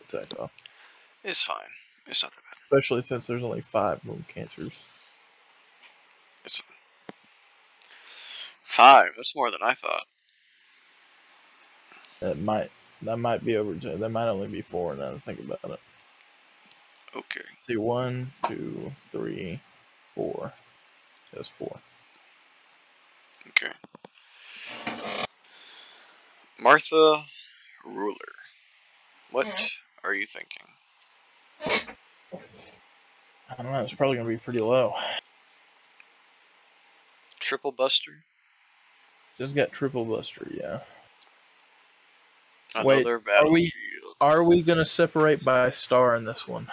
attack off. It's fine. It's not that bad. Especially since there's only 5 wound cancers. It's 5. That's more than I thought. That might be over. That might only be 4 now to think about it. Okay. See, 1, 2, 3, 4. That's 4. Okay. Martha Ruler. What are you thinking? I don't know. It's probably gonna be pretty low. Triple Buster? Just got triple buster, yeah. Another battlefield. Are we gonna separate by star in this one?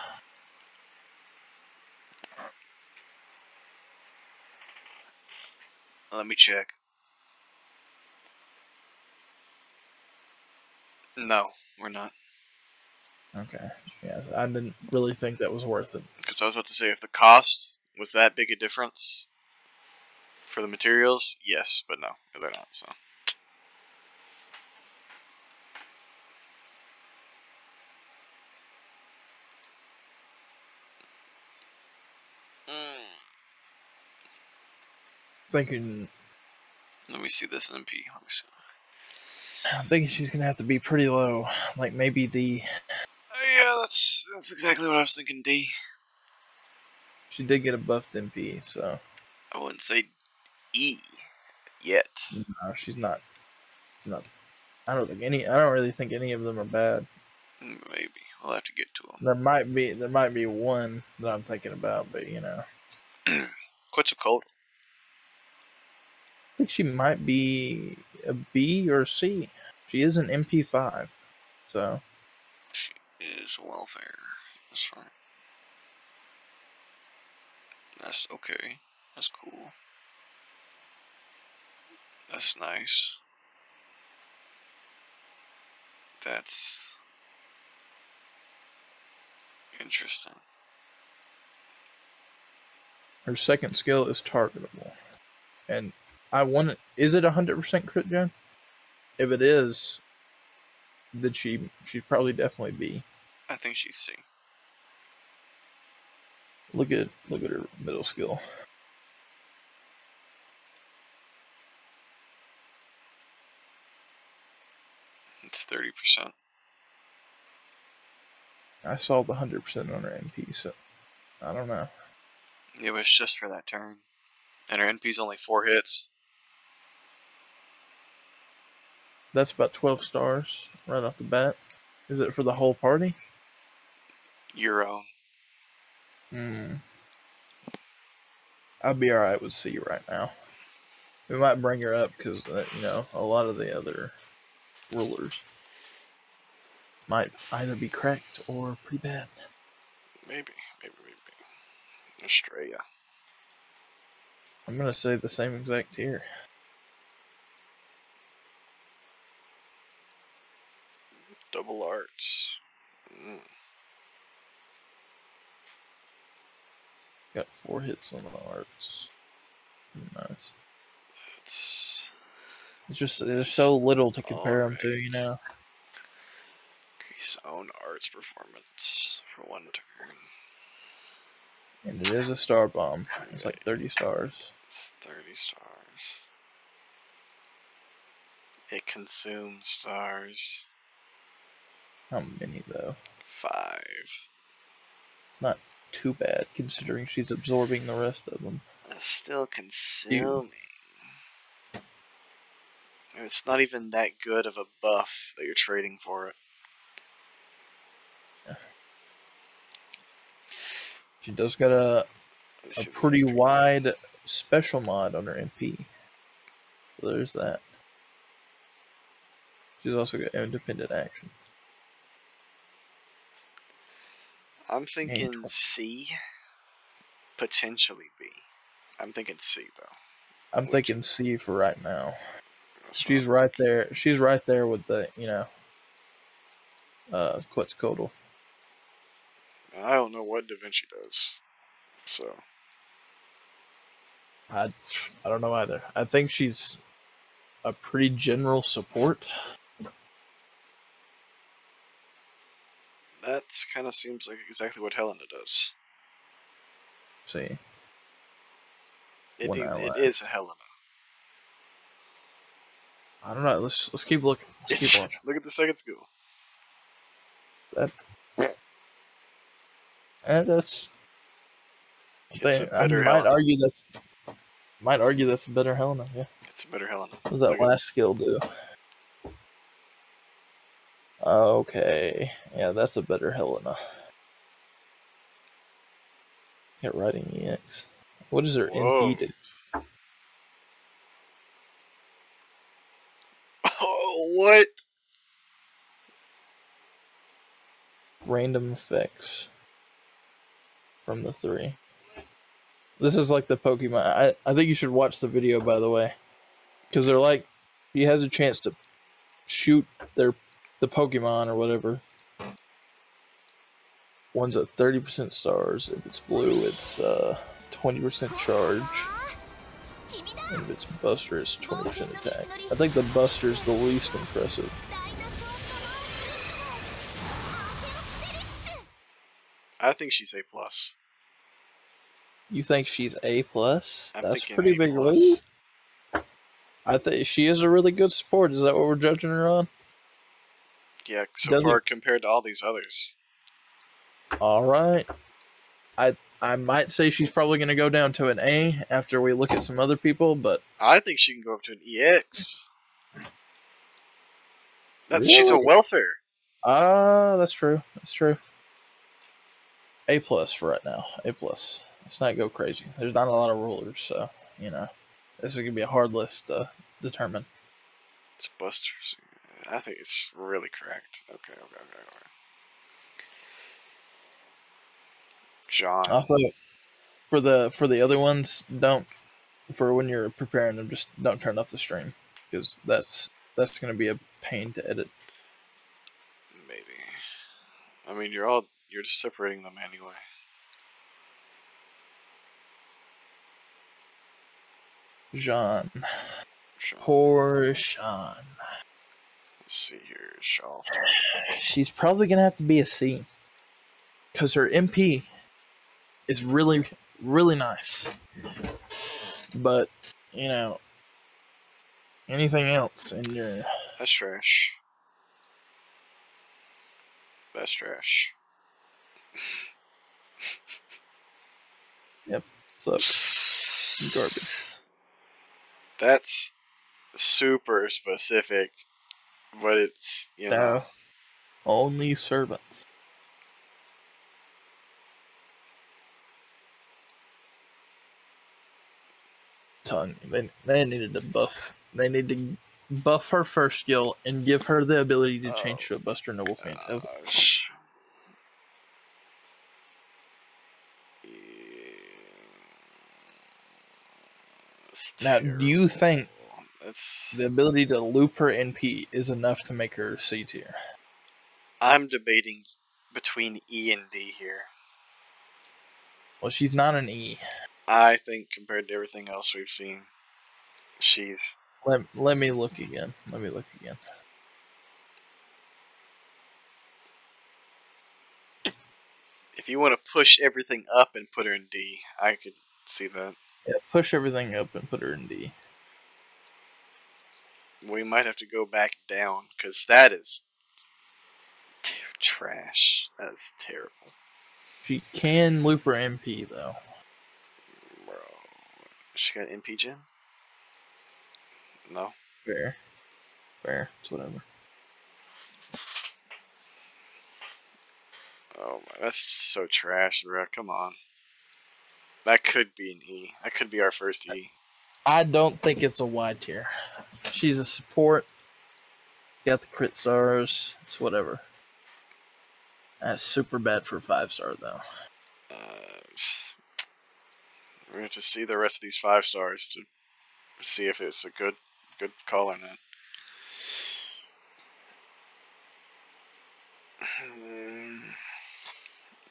Let me check. No, we're not. Okay. Yes, I didn't really think that was worth it. Because I was about to say, if the cost was that big a difference for the materials, yes, but no, they're not. So. Thinking. Let me see this MP. Let me see. I'm thinking she's gonna have to be pretty low, like maybe the. Yeah, that's exactly what I was thinking. D. She did get a buffed MP, so. I wouldn't say E yet. No, she's not. She's not. I don't really think any of them are bad. Maybe we'll have to get to them. There might be one that I'm thinking about, but you know. Quetzalcoatl. I think she might be a B or a C. She is an MP5, so. She is welfare. That's right. That's okay. That's cool. That's nice. That's interesting. Her second skill is targetable, and I want it. Is it 100% crit gen? If it is, then she'd probably definitely be. I think she's C. Look at her middle skill. It's 30%. I saw the 100% on her NP, so I don't know. It was just for that turn, and her NP's only 4 hits. That's about 12 stars right off the bat. Is it for the whole party? Euro. I'd be alright with C right now. We might bring her up because, you know, a lot of the other rulers might either be cracked or pretty bad. Maybe. Australia. I'm going to say the same exact tier. Double arts. Got 4 hits on the arts. Nice. It's just there's so little to compare them to, you know. His own arts performance for 1 turn. And it is a star bomb. It's like 30 stars. It's 30 stars. It consumes stars. How many though? 5. Not too bad considering she's absorbing the rest of them. It's still consuming. And it's not even that good of a buff that you're trading for it. Yeah. She does got a pretty wide special mod on her MP. So there's that. She's also got independent action. I'm thinking C, potentially B. I'm thinking C though. I'm thinking C for right now. She's right there. She's right there with the, you know, Quetzalcoatl. I don't know what Da Vinci does, so I don't know either. I think she's a pretty general support. That kind of seems like exactly what Helena does. See. It is a Helena. I don't know. Let's keep looking. Let's keep watching. Look at the second skill. That's. It's a I better might Helena. argue that's a better Helena. Yeah. It's a better Helena. What does that last skill do? Okay. Yeah, that's a better Helena. Hit riding EX. What is her NP do? Oh, what? Random effects from the 3. This is like the Pokemon. I think you should watch the video, by the way, because they're like, he has a chance to shoot the Pokemon or whatever. One's at 30% stars. If it's blue, it's 20% charge. And if it's Buster, it's 20% attack. I think the Buster is the least impressive. I think she's A+. You think she's A+? That's pretty A+. big lead. I think she is a really good support. Is that what we're judging her on? Yeah, so far compared to all these others. Alright. I might say she's probably going to go down to an A after we look at some other people, but... I think she can go up to an EX. Really? She's a welfare. That's true. That's true. A+ for right now. A+. Let's not go crazy. There's not a lot of rulers, so, you know. This is going to be a hard list to determine. It's Busters. I think it's really cracked. Okay. John. Also, for the other ones, for when you're preparing them, just don't turn off the stream, because that's going to be a pain to edit. Maybe. I mean, you're just separating them anyway. Jean. Poor Sean. Let's see here, Shaw. She's probably gonna have to be a C, because her MP is really, really nice. But, you know, anything else in your... That's trash. That's trash. Yep. So, garbage. That's super specific, but it's, you know. Only servants. Tongue. They needed to buff. They need to buff her first skill and give her the ability to change to a Buster Noble Phantasm. Now, do you think the ability to loop her NP is enough to make her C tier? I'm debating between E and D here. Well, she's not an E. I think compared to everything else we've seen, she's... Let me look again. Let me look again. If you want to push everything up and put her in D, I could see that. Yeah, push everything up and put her in D. We might have to go back down, because that is trash. That is terrible. She can loop her MP, though. Bro. She got MP gen? No. Fair. It's whatever. Oh my, that's so trash, bro. Come on. That could be an E. That could be our first E. I don't think it's a Y tier. She's a support. Got the crit stars. It's whatever. That's super bad for 5-star, though. We're going to have to see the rest of these 5 stars to see if it's a good call or not.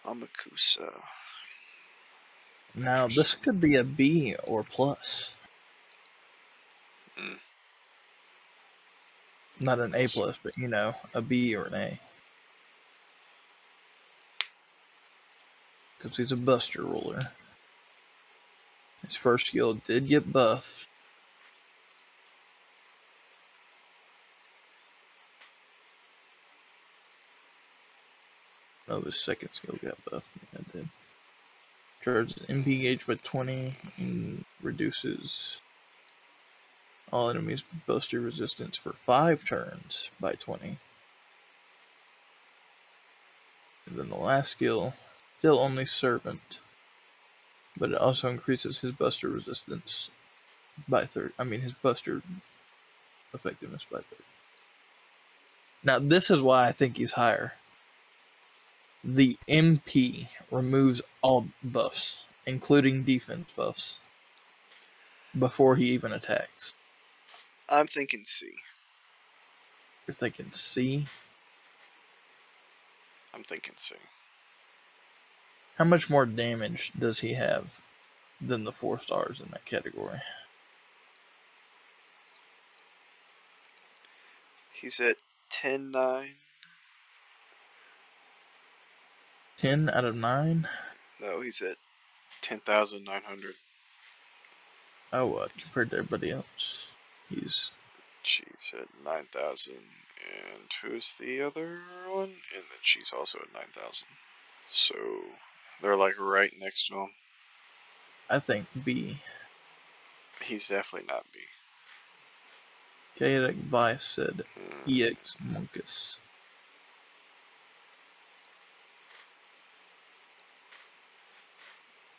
Amakusa. Now, this could be a B or plus. Not an A plus, but, you know, a B or an A. because he's a Buster ruler. His first skill did get buffed. No, his second skill got buffed. Yeah, it did. Charges MP gauge by 20 and reduces all enemies' Buster resistance for 5 turns by 20. And then the last skill, still only Servant, but it also increases his Buster resistance by 30. I mean, his Buster effectiveness by 30. Now, this is why I think he's higher. The MP removes all buffs, including defense buffs, before he even attacks. I'm thinking C. You're thinking C? I'm thinking C. How much more damage does he have than the 4 stars in that category? He's at 10-9. 10 out of 9? No, he's at 10,900. Oh, what? Compared to everybody else. He's... She's at 9,000. And who's the other one? And then she's also at 9,000. So they're like right next to him. I think B. He's definitely not B. Chaotic Vice said EX Monkus.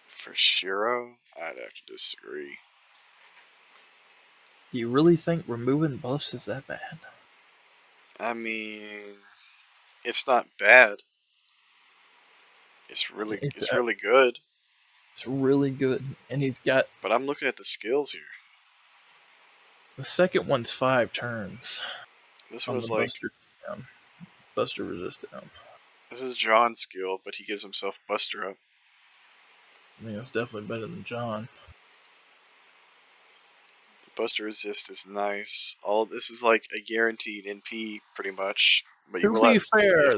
For Shiro, I'd have to disagree. Do you really think removing buffs is that bad? I mean, it's not bad. It's really good. It's really good, and he's got... But I'm looking at the skills here. The second one's 5 turns. This one's like Buster resist down. This is John's skill, but he gives himself Buster up. I mean, it's definitely better than John. The Buster resist is nice. All this is like a guaranteed NP, pretty much. But you To be fair,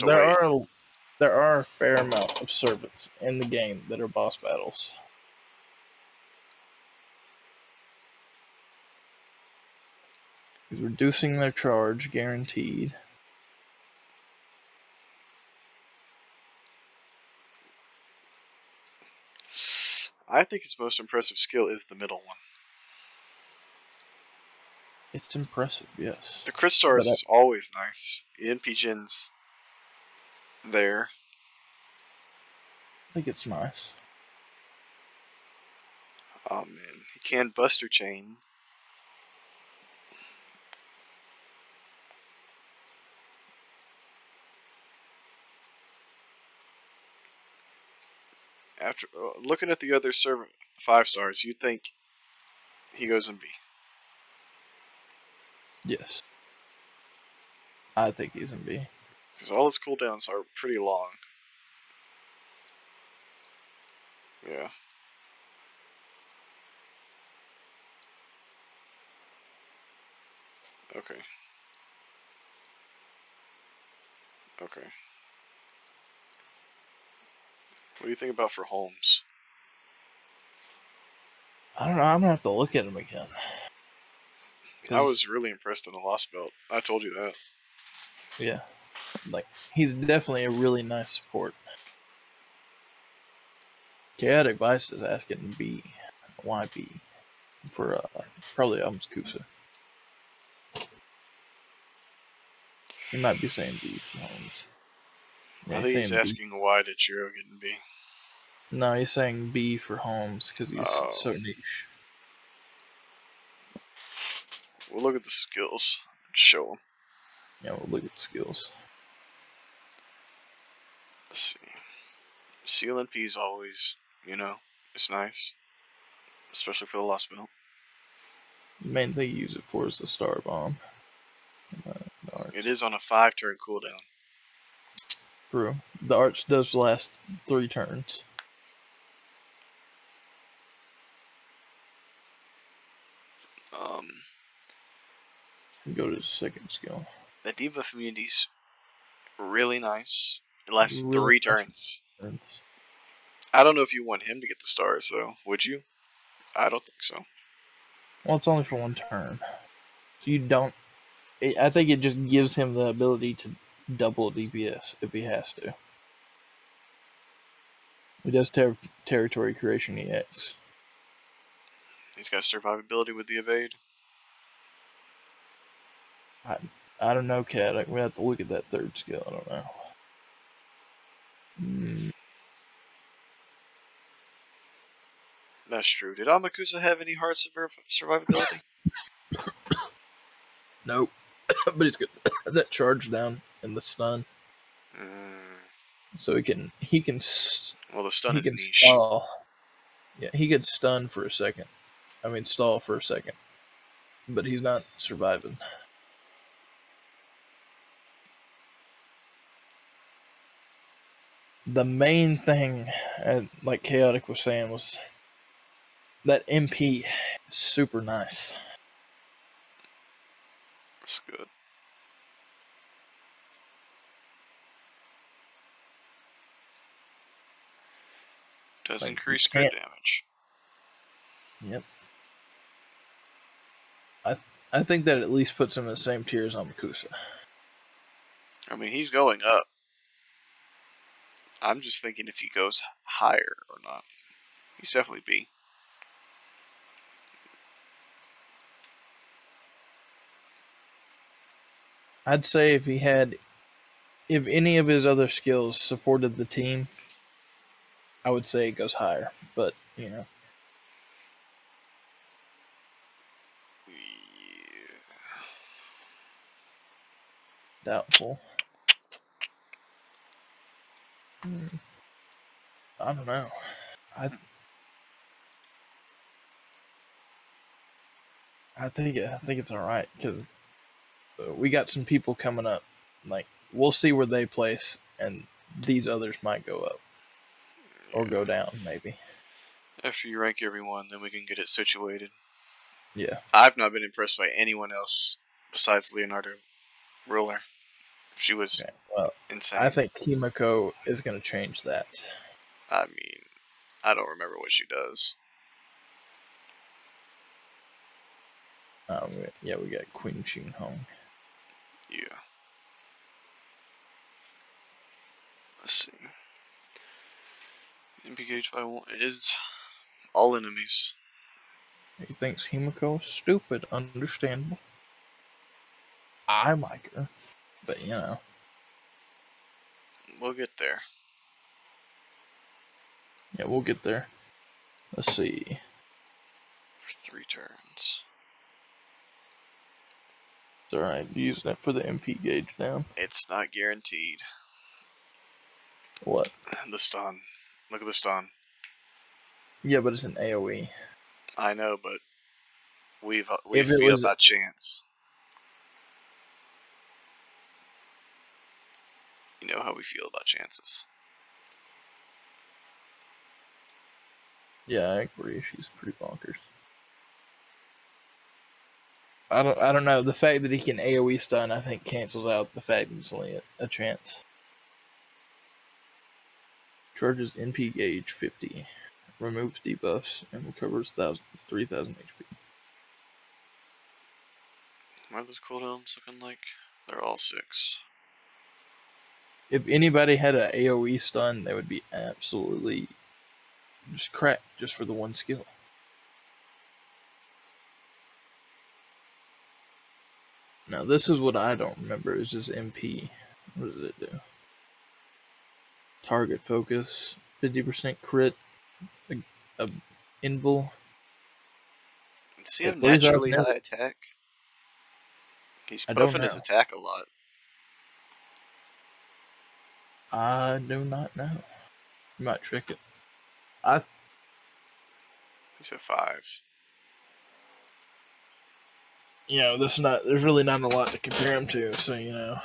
there are a fair amount of servants in the game that are boss battles. He's reducing their charge, guaranteed. I think his most impressive skill is the middle one. It's impressive, yes. The Crit Stars is always nice. The NP Gen's there. I think it's nice. Oh man, he can Buster Chain. After looking at the other servant 5 stars, you'd think he goes in B. Yes. I think he's in B. Because all his cooldowns are pretty long. Yeah. Okay. Okay. What do you think about for Holmes? I don't know. I'm gonna have to look at him again. I was really impressed in the Lost Belt. I told you that. Yeah. Like, he's definitely a really nice support. Chaotic Vice is asking B. Why B? For probably almost Kusa. He might be saying B for Holmes. Yeah, I think he's asking why did Jiro get in B. No, he's saying B for Holmes because he's so niche. We'll look at the skills and show them. Yeah, we'll look at the skills. Let's see. CLNP is always, it's nice. Especially for the Lost Belt. The main thing you use it for is the Star Bomb. It is on a 5-turn cooldown. True. The arch does last 3 turns. Go to the second skill. The debuff immunity's really nice. It lasts 3 turns. I don't know if you want him to get the stars, though. Would you? I don't think so. Well, it's only for one turn. So you don't. I think it just gives him the ability to double DPS if he has to. He does territory creation EX. He's got survivability with the evade. I don't know, Cat. We have to look at that third skill. I don't know. That's true. Did Amakusa have any hard survivability? Nope. But he's got that charge down and the stun. So he can. Well, the stun he is can niche. stall. Yeah, he could stun for a second. I mean, stall for a second. But he's not surviving. The main thing, like Chaotic was saying, was that MP is super nice. That's good. Does Like, increase crit damage. Yep. I think that at least puts him in the same tier as Amakusa. I mean, he's going up. I'm just thinking if he goes higher or not. He's definitely B. I'd say if any of his other skills supported the team, I would say it goes higher. But, Yeah. Doubtful. I don't know. I think it's all right because we got some people coming up. Like, we'll see where they place, and these others might go up or go down, maybe. After you rank everyone, then we can get it situated. Yeah. I've not been impressed by anyone else besides Leonardo Ruler. She was insane. I think Kimiko is going to change that. I mean, I don't remember what she does. Yeah, we got Queen Xing Hong. Yeah. Let's see. Engaged by one. It is all enemies. He thinks Himiko is stupid. Understandable. I like her, but you know. We'll get there. Yeah, we'll get there. Let's see. For 3 turns. It's alright, using it for the MP gauge down. It's not guaranteed. What? The stun. Look at the stun. Yeah, but it's an AoE. I know, but we feel about chance. You know how we feel about chances. Yeah, I agree. She's pretty bonkers. I don't know. The fact that he can AoE stun, I think, cancels out the fact that it's only a chance. Charges NP gauge 50, removes debuffs, and recovers 3,000 HP. What are those cooldowns looking like? They're all 6. If anybody had an AoE stun, they would be absolutely just cracked just for the one skill. Now, this is what I don't remember. It's just MP. What does it do? Target focus, 50% crit, a invul. Does he have naturally high attack? He's buffing his attack a lot. I do not know. You might trick it. He's at 5. You know, there's really not a lot to compare him to, so you know.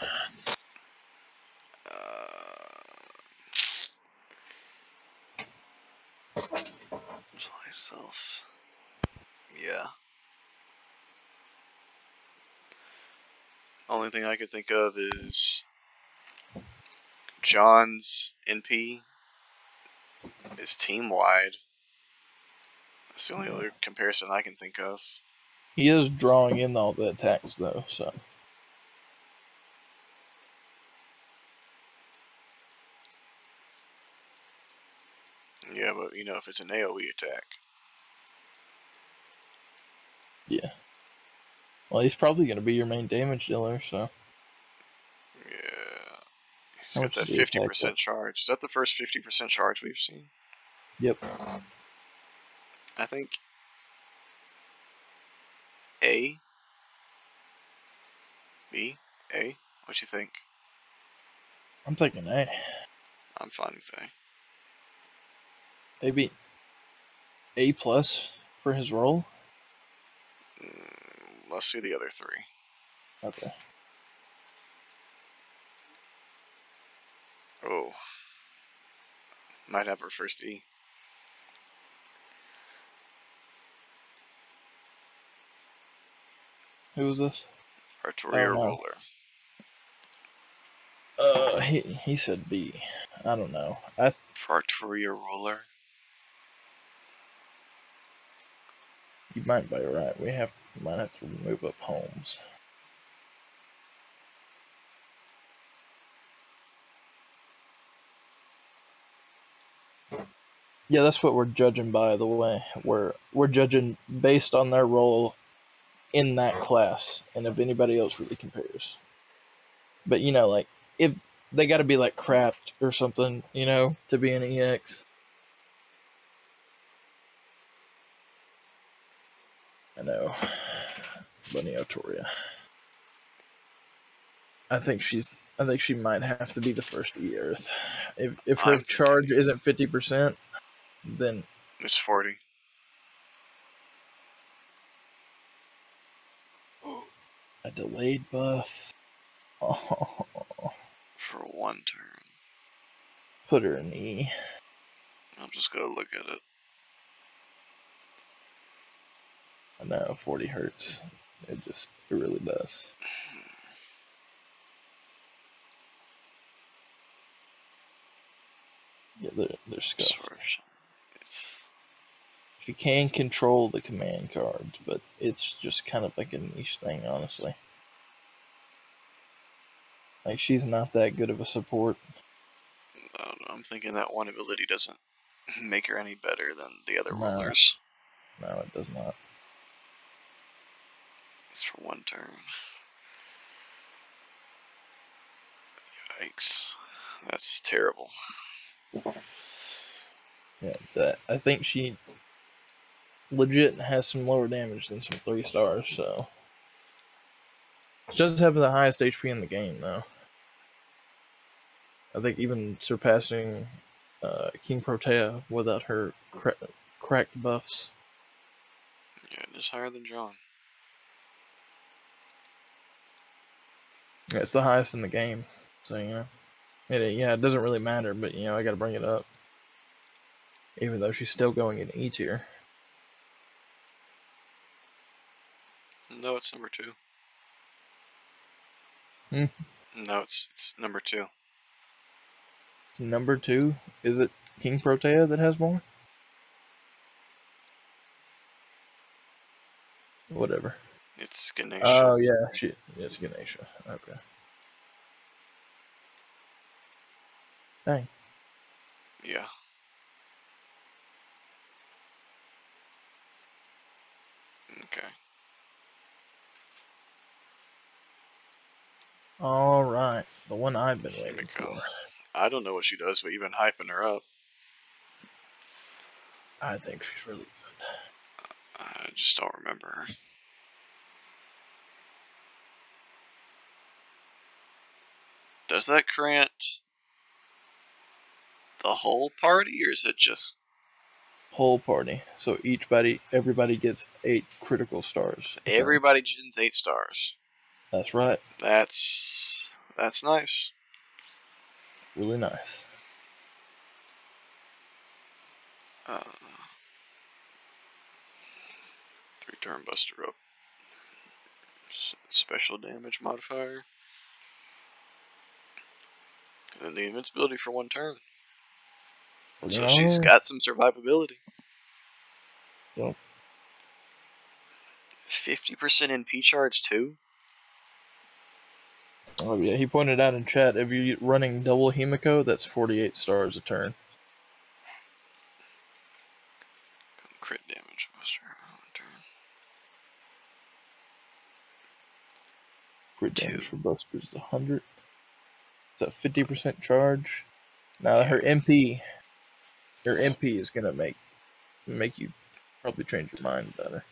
Myself. Yeah. Only thing I could think of is John's NP is team wide. That's the only other comparison I can think of. He is drawing in all the attacks though, so. Yeah, but you know, if it's an AoE attack. Yeah. Well, he's probably going to be your main damage dealer, so. Yeah. He's How got much that did he attack 50% charge. Is that the first 50% charge we've seen? Yep. I think A? B? A? What you think? I'm thinking A. I'm fine with A. Maybe A plus for his role. Let's see the other three. Okay. Oh. Might have her first E. Who was this? Oh Arturia no. Ruler. He said B. I don't know. For Arturia Ruler? You might be right. Might have to move up Holmes. Yeah, that's what we're judging by the way. We're judging based on their role in that class and if anybody else really compares. But you know, like if they got to be like craft or something, you know, to be an EX. I know. Bunny Otoria. I think she might have to be the first E Earth. If her I'm charge thinking isn't 50%, then it's 40. a delayed buff. Oh, For one turn. put her in E. I'm just gonna look at it. I know 40 hurts. It really does. Yeah, they're scuffed. Source. It's She can control the command cards, but it's just kind of like a niche thing, honestly. Like she's not that good of a support. I don't know, I'm thinking that one ability doesn't make her any better than the other No, rulers. no, it does not. It's for one turn. Yikes. That's terrible. Yeah, I think she legit has some lower damage than some 3 stars, so. She does have the highest HP in the game, though. I think even surpassing King Protea without her cracked buffs. Yeah, just higher than John. Yeah, it's the highest in the game, so you know. It doesn't really matter, but you know I got to bring it up, even though she's still going in E tier. No, it's number 2. No, it's number 2. Number 2, is it King Protea that has more? Whatever. It's Ganesha. Oh yeah, it's Ganesha. Okay. Dang. Yeah. Okay. All right, the one I've been Here we waiting go. for. I don't know what she does, but you've been hyping her up. I think she's really good. I just don't remember her. Does that grant the whole party, or is it just Whole party. So everybody gets 8 critical stars. everybody gens 8 stars? That's right. That's nice. Really nice. 3-turn buster up. Special damage modifier. And then the invincibility for 1 turn. So she's got some survivability. Yep. 50% NP charge too. Oh yeah, he pointed out in chat, if you're running double Himiko, that's 48 stars a turn. Crit damage buster. Crit damage for busters is 100. Is that 50% charge? Now Yeah. her MP is gonna make you probably change your mind better.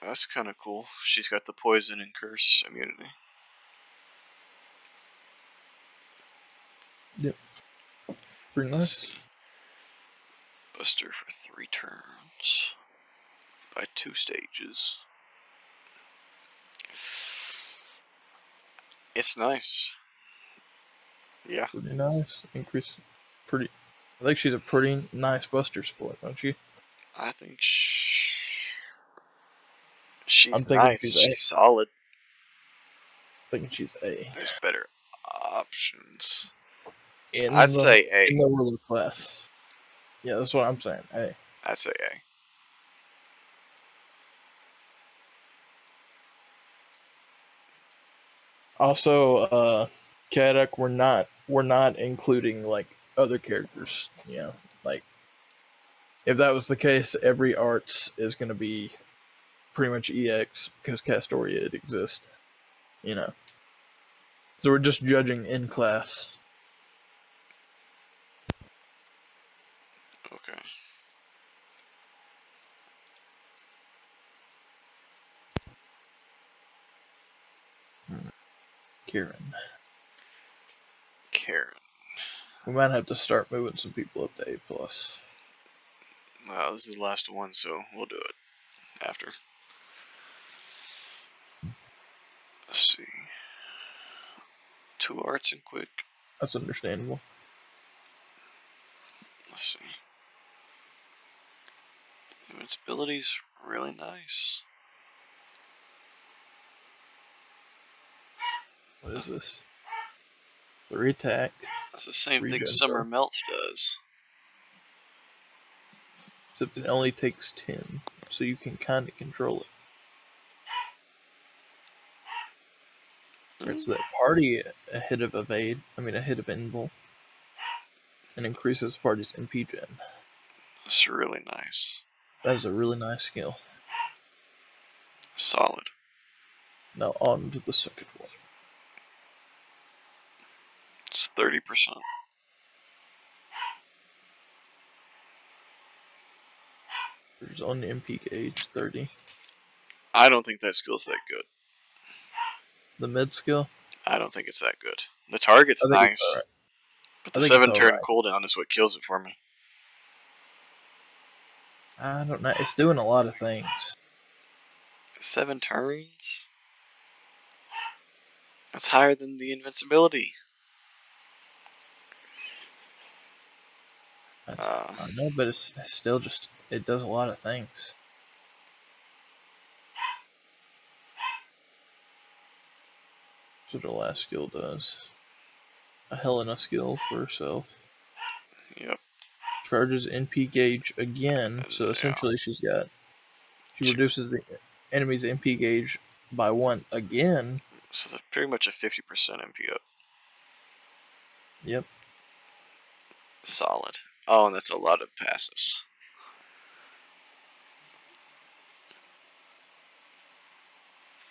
That's kind of cool. She's got the poison and curse immunity. Yep. Pretty nice. Buster for 3 turns. By 2 stages. It's nice. Yeah. Pretty nice. Increase. Pretty. I think she's a pretty nice buster split, don't you? I think she's I'm thinking nice. she's She's solid. Thinking she's A. There's better options. I'd I'd say A. In the ruler class. Yeah, that's what I'm saying. A. I'd say A. Also, Kadok, we're not including like other characters. You know, like if that was the case, every arts is going to be pretty much EX because Castoria exists. You know, so we're just judging in class. Okay. Karen. We might have to start moving some people up to A+. Wow, this is the last one, so we'll do it after. Let's see. 2 arts and quick. That's understandable. Let's see. Invincibility's really nice. What is this? 3 attack. That's the same thing Summer Melt does. Except it only takes 10, so you can kind of control it. It's that party a hit of evade, a hit of invul, and increases party's MP gen. That's really nice. That is a really nice skill. Solid. Now on to the second one. It's 30%. There's on the MP gauge 30. I don't think that skill's that good. The mid skill? I don't think it's that good. The target's nice, right. but the 7-turn cooldown is what kills it for me. I don't know. It's doing a lot of things. 7 turns? That's higher than the invincibility. I know, but it's still just, it does a lot of things. That's what the last skill does. A Helena skill for herself. Yep. Charges NP gauge again, so essentially she reduces the enemy's MP gauge by 1 again. So it's pretty much a 50% MP up. Yep. Solid. Oh, and that's a lot of passives.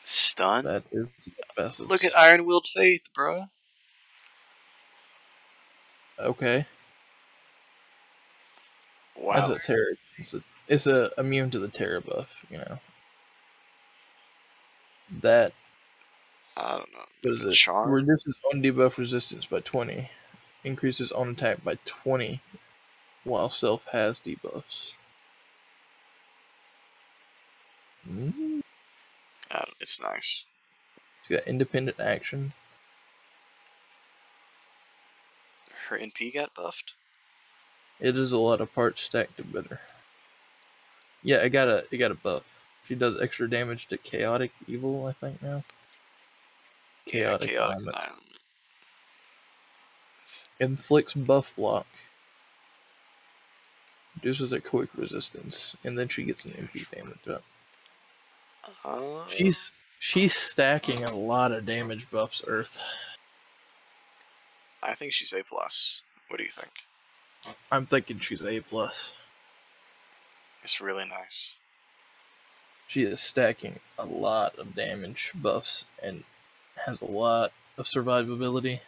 Stun? That is passive. Look at Iron Willed Faith, bruh. Okay. Wow. That's a terror. It's a immune to the terror buff, you know. That. I don't know. What is it? Charm? Reduces own debuff resistance by 20. Increases own attack by 20. While self has debuffs. It's nice. She's got independent action. Her NP got buffed? It is a lot of parts stacked to better. Yeah, it got a buff. She does extra damage to chaotic evil, I think now. Chaotic alignment. Inflicts buff block. Reduces a quick resistance, and then she gets an MP damage up. Uh, She's stacking a lot of damage buffs, Earth. I think she's A+. What do you think? I'm thinking she's A+. It's really nice. She is stacking a lot of damage buffs and has a lot of survivability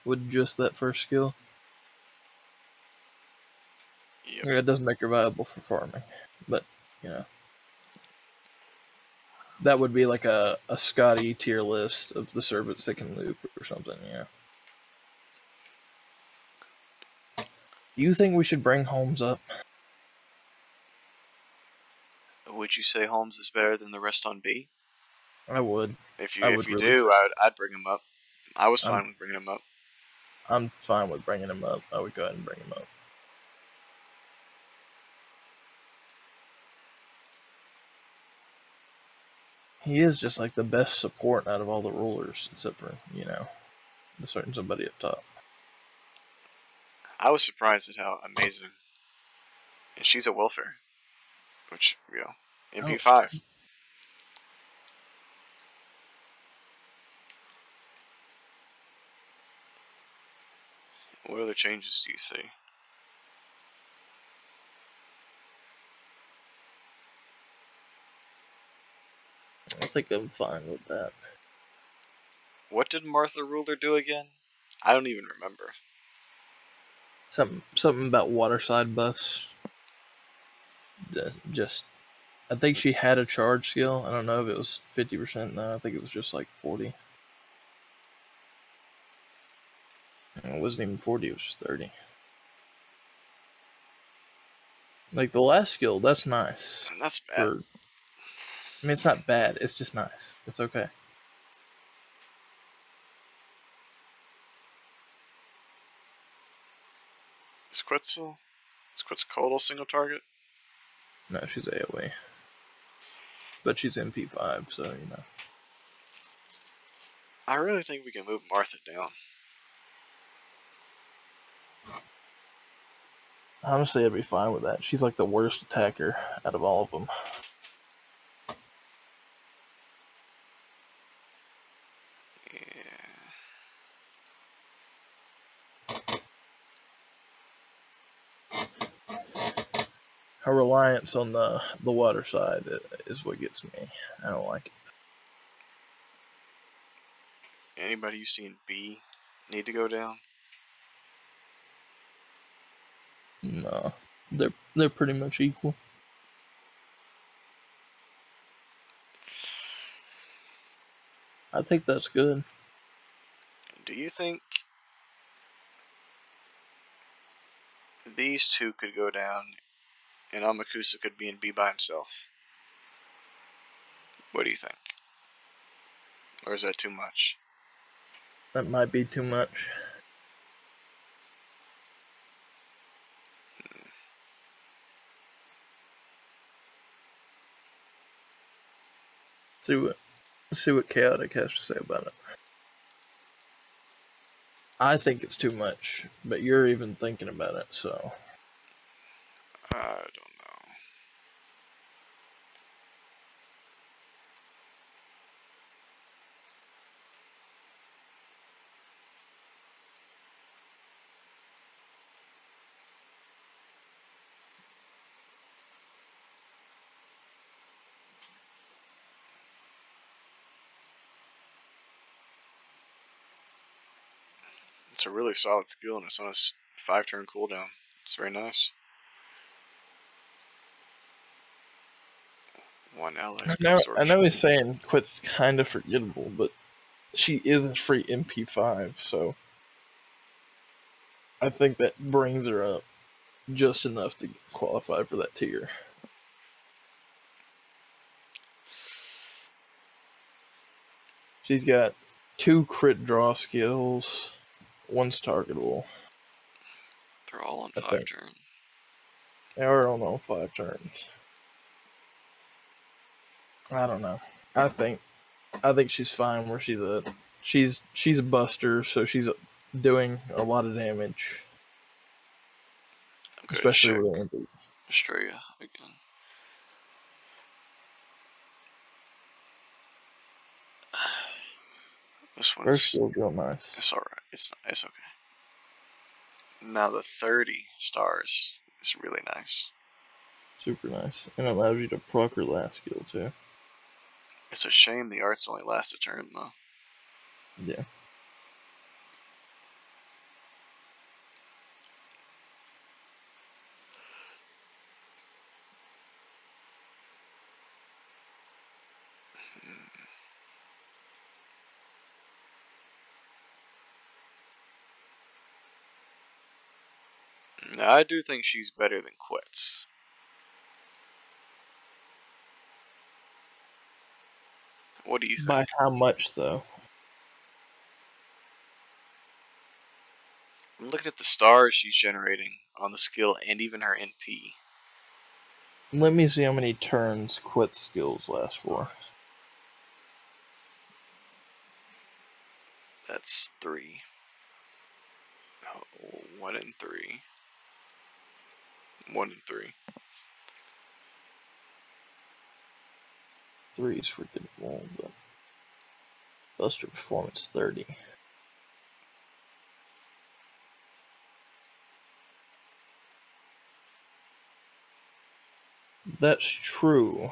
with just that first skill. Yep. It does make her viable for farming, but, you know. That would be like a Scotty tier list of the servants that can loop or something, you know. Do you think we should bring Holmes up? Would you say Holmes is better than the rest on B? I would. If I you would really do, I'd bring him up. I was fine with bringing him up. I'm fine with bringing him up. I would go ahead and bring him up. He is just like the best support out of all the rulers, except for, you know, the certain somebody up top. I was surprised at how amazing. And she's a welfare, which, you know, MP5. What other changes do you see? I think I'm fine with that. What did Martha Ruler do again? I don't even remember. Something about waterside buffs. Just, I think she had a charge skill. I don't know if it was 50%. No, I think it was just like 40. It wasn't even 40. It was just 30. Like the last skill, that's nice. That's bad. I mean, it's not bad. It's just nice. It's okay. Is Quetzalcoatl single target? No, she's AoE. But she's MP5, so, you know. I really think we can move Martha down. Honestly, I'd be fine with that. She's like the worst attacker out of all of them. Yeah. Her reliance on the water side is what gets me. I don't like it. Anybody you see in B need to go down? No, they're pretty much equal. I think that's good. Do you think these two could go down and Amakusa could be in B by himself? What do you think? Or is that too much? That might be too much. See what Chaotic has to say about it. I think it's too much, but you're even thinking about it, so. I don't know. It's a really solid skill and it's on a 5-turn cooldown. It's very nice. One ally. I know he's saying Quit's kind of forgettable, but she is a free MP5, so I think that brings her up just enough to qualify for that tier. She's got 2 crit draw skills. One's targetable. They're all on 5 turns. They are on 5 turns. I don't know. I think she's fine where she's at. She's a buster, so she's doing a lot of damage. Okay, especially check with the Australia again. This first one's skill's real nice. it's alright. It's okay. Now the 30 stars is really nice. Super nice. And it allows you to proc her last skill too. It's a shame the arts only last a turn though. Yeah. Now, I do think she's better than Quetz. What do you think? By how much though? I'm looking at the stars she's generating on the skill and even her NP. Let me see how many turns quit skills last for. That's 3. Oh, 1 and 3. 1 and 3. 3 is freaking cool, but Buster Performance 30. That's true.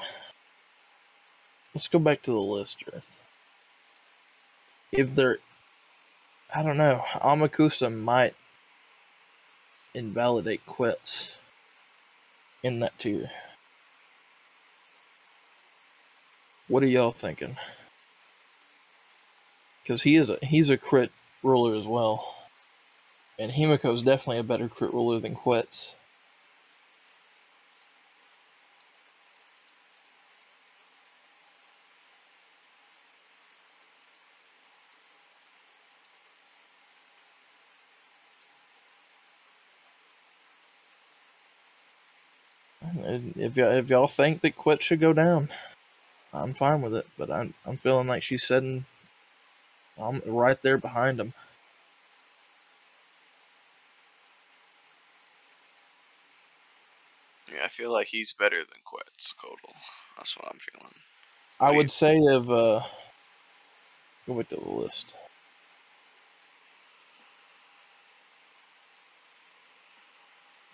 Let's go back to the list, Earth. If they're, I don't know, Amakusa might invalidate quits in that tier. What are y'all thinking? Because he's a crit ruler as well, and Himiko's definitely a better crit ruler than Quetz. If y'all think that Quetz should go down, I'm fine with it. But I'm feeling like she's sitting. I'm right there behind him. Yeah, I feel like he's better than Quetzalcoatl. That's what I'm feeling. I would say of go back to the list.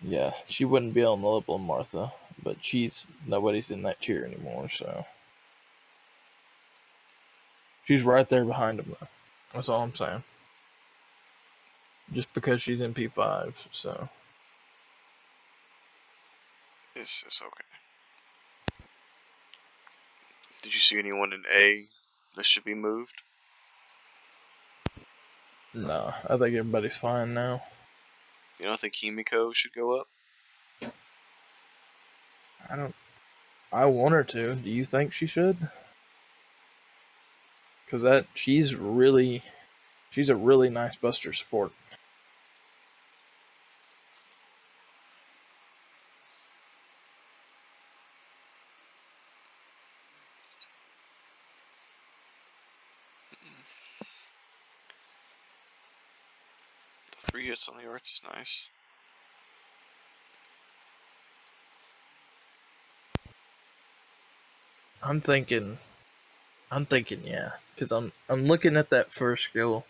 Yeah, she wouldn't be on the level of Martha, but nobody's in that tier anymore, so she's right there behind him though. That's all I'm saying. Just because she's in P5, so It's okay. Did you see anyone in A that should be moved? no, I think everybody's fine now. You don't think Himiko should go up? I don't. I want her to. Do you think she should? Because she's a really nice Buster support. The 3 hits on the arts is nice. I'm thinking, yeah, because I'm looking at that first skill,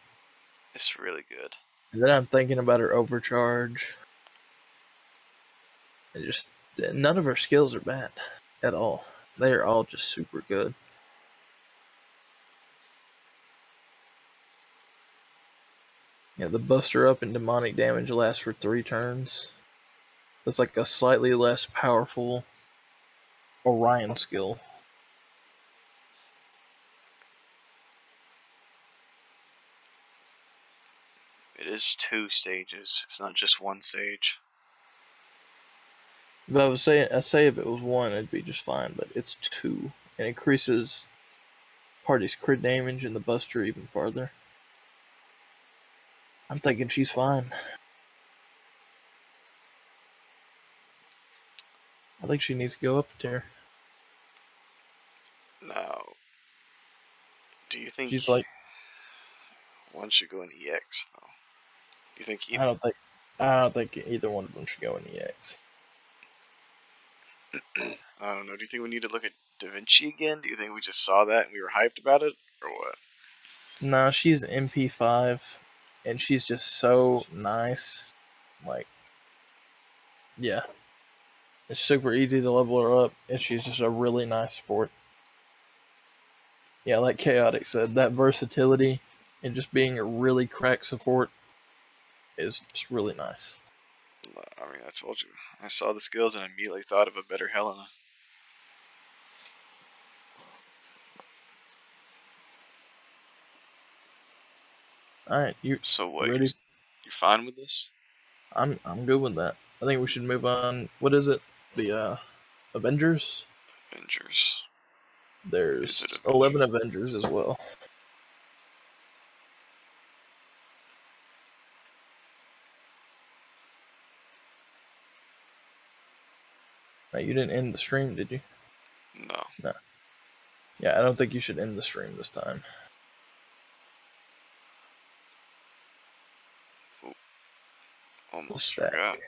It's really good. and then I'm thinking about her overcharge. And just none of her skills are bad at all. They are all just super good. Yeah, the Buster Up and demonic damage lasts for 3 turns. That's like a slightly less powerful Orion skill. It is 2 stages. It's not just 1 stage. If I say if it was 1, it'd be just fine, but it's 2, and it increases party's crit damage and the Buster even farther. I'm thinking she's fine. I think she needs to go up a tier. Now, do you think She's like, one should go in EX though? Do you think I don't think I don't think either one of them should go in EX. I don't know. Do you think we need to look at Da Vinci again? Do you think we just saw that and we were hyped about it, or what? No, she's MP5, and she's just so nice. Like, yeah, it's super easy to level her up, and she's just a really nice sport. Yeah, like Chaotic said, that versatility and just being a really crack support is just really nice. I mean, I told you. I saw the skills and immediately thought of a better Helena. All right, you So what? ready? You fine with this? I'm good with that. I think we should move on. What is it? The Avengers? Avengers. Is There's it Avengers? 11 Avengers as well. Now, you didn't end the stream, did you? No. No. Yeah, I don't think you should end the stream this time. Ooh, The almost stack. forgot.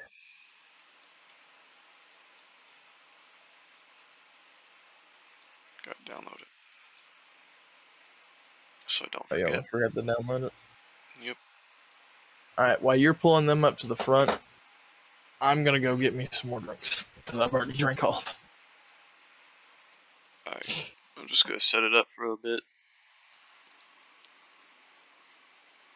Gotta download it. So I don't Oh, yeah, I forget. forgot to download it. Yep. Alright, while you're pulling them up to the front, I'm gonna go get me some more drinks. Because I've already drank all of them. Alright. I'm just gonna set it up for a bit.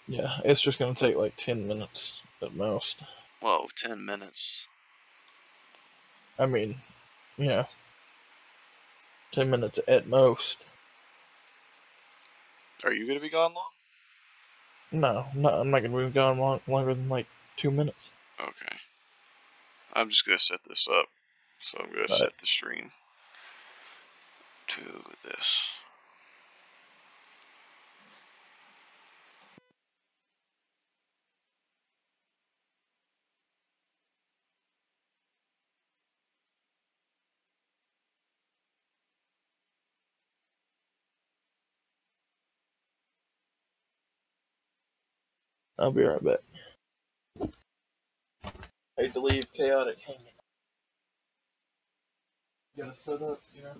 Yeah, it's just gonna take like 10 minutes at most. Whoa, 10 minutes. I mean, you know, 10 minutes at most. Are you gonna be gone long? No, I'm not gonna be gone longer than like 2 minutes. Okay. I'm just gonna set this up. So I'm gonna set the stream to this. I'll be right back. Hate to leave Chaotic hanging. Gotta set up, you know.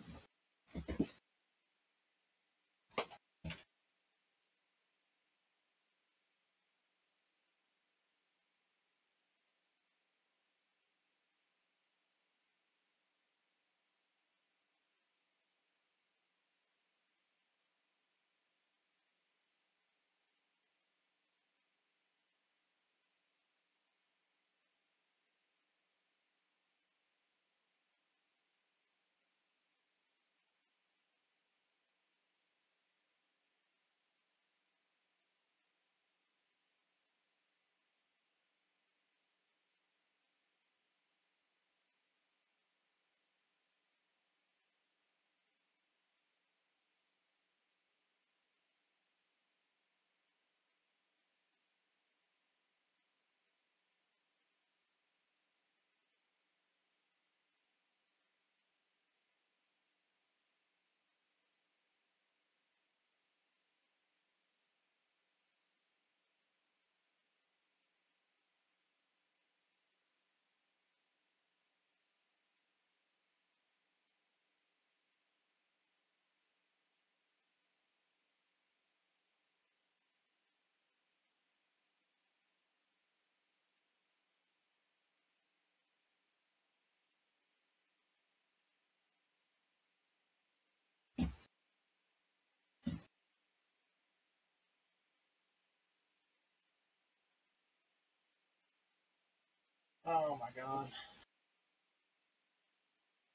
Oh my god.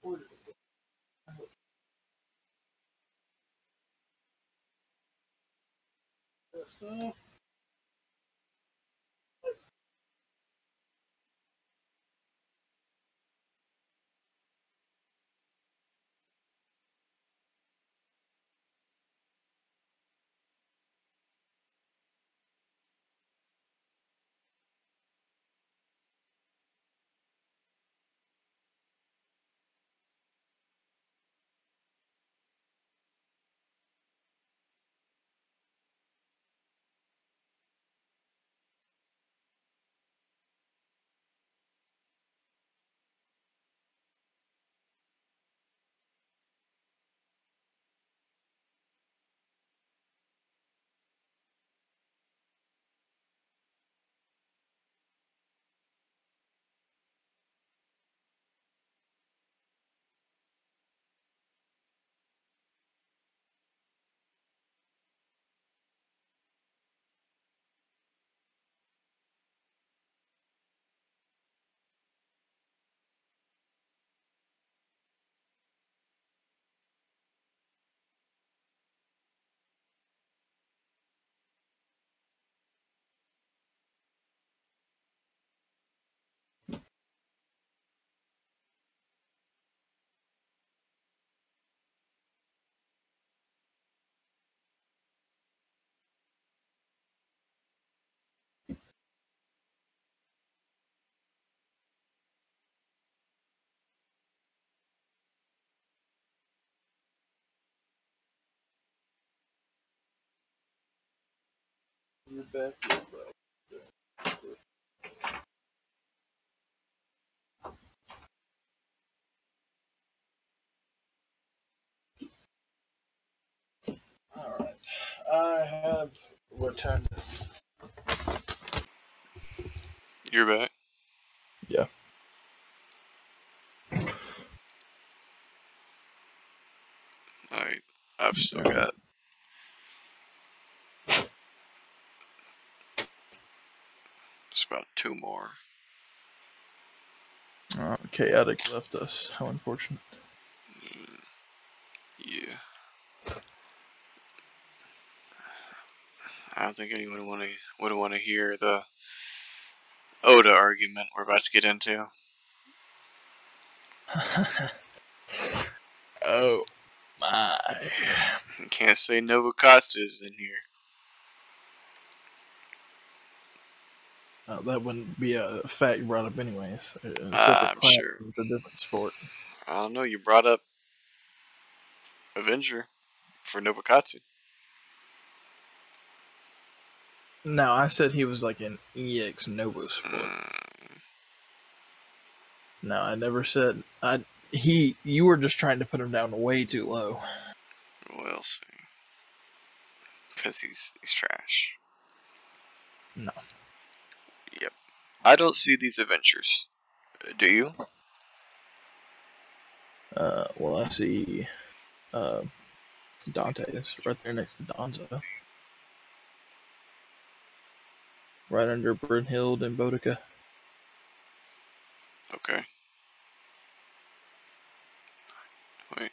Where did it go? That stuff. You're back here, bro. Alright. I have returned. You're back? Yeah. Alright. I've still got... It's about 2 more. Chaotic left us. How unfortunate. Yeah. I don't think anyone would want to hear the Oda argument we're about to get into. Oh my. You can't say Novokatsu's in here. That wouldn't be a fact you brought up anyways. A separate I'm class sure. is a different sport. I don't know, you brought up Avenger for Novokatsu. No, I said he was like an EX Novo sport. No, I never said you were just trying to put him down way too low. We'll see. Because he's trash. No. Yep. I don't see these adventures. Do you? Well, I see Dante's right there next to Donzo. Right under Brynhild and Boudica. Okay. Wait.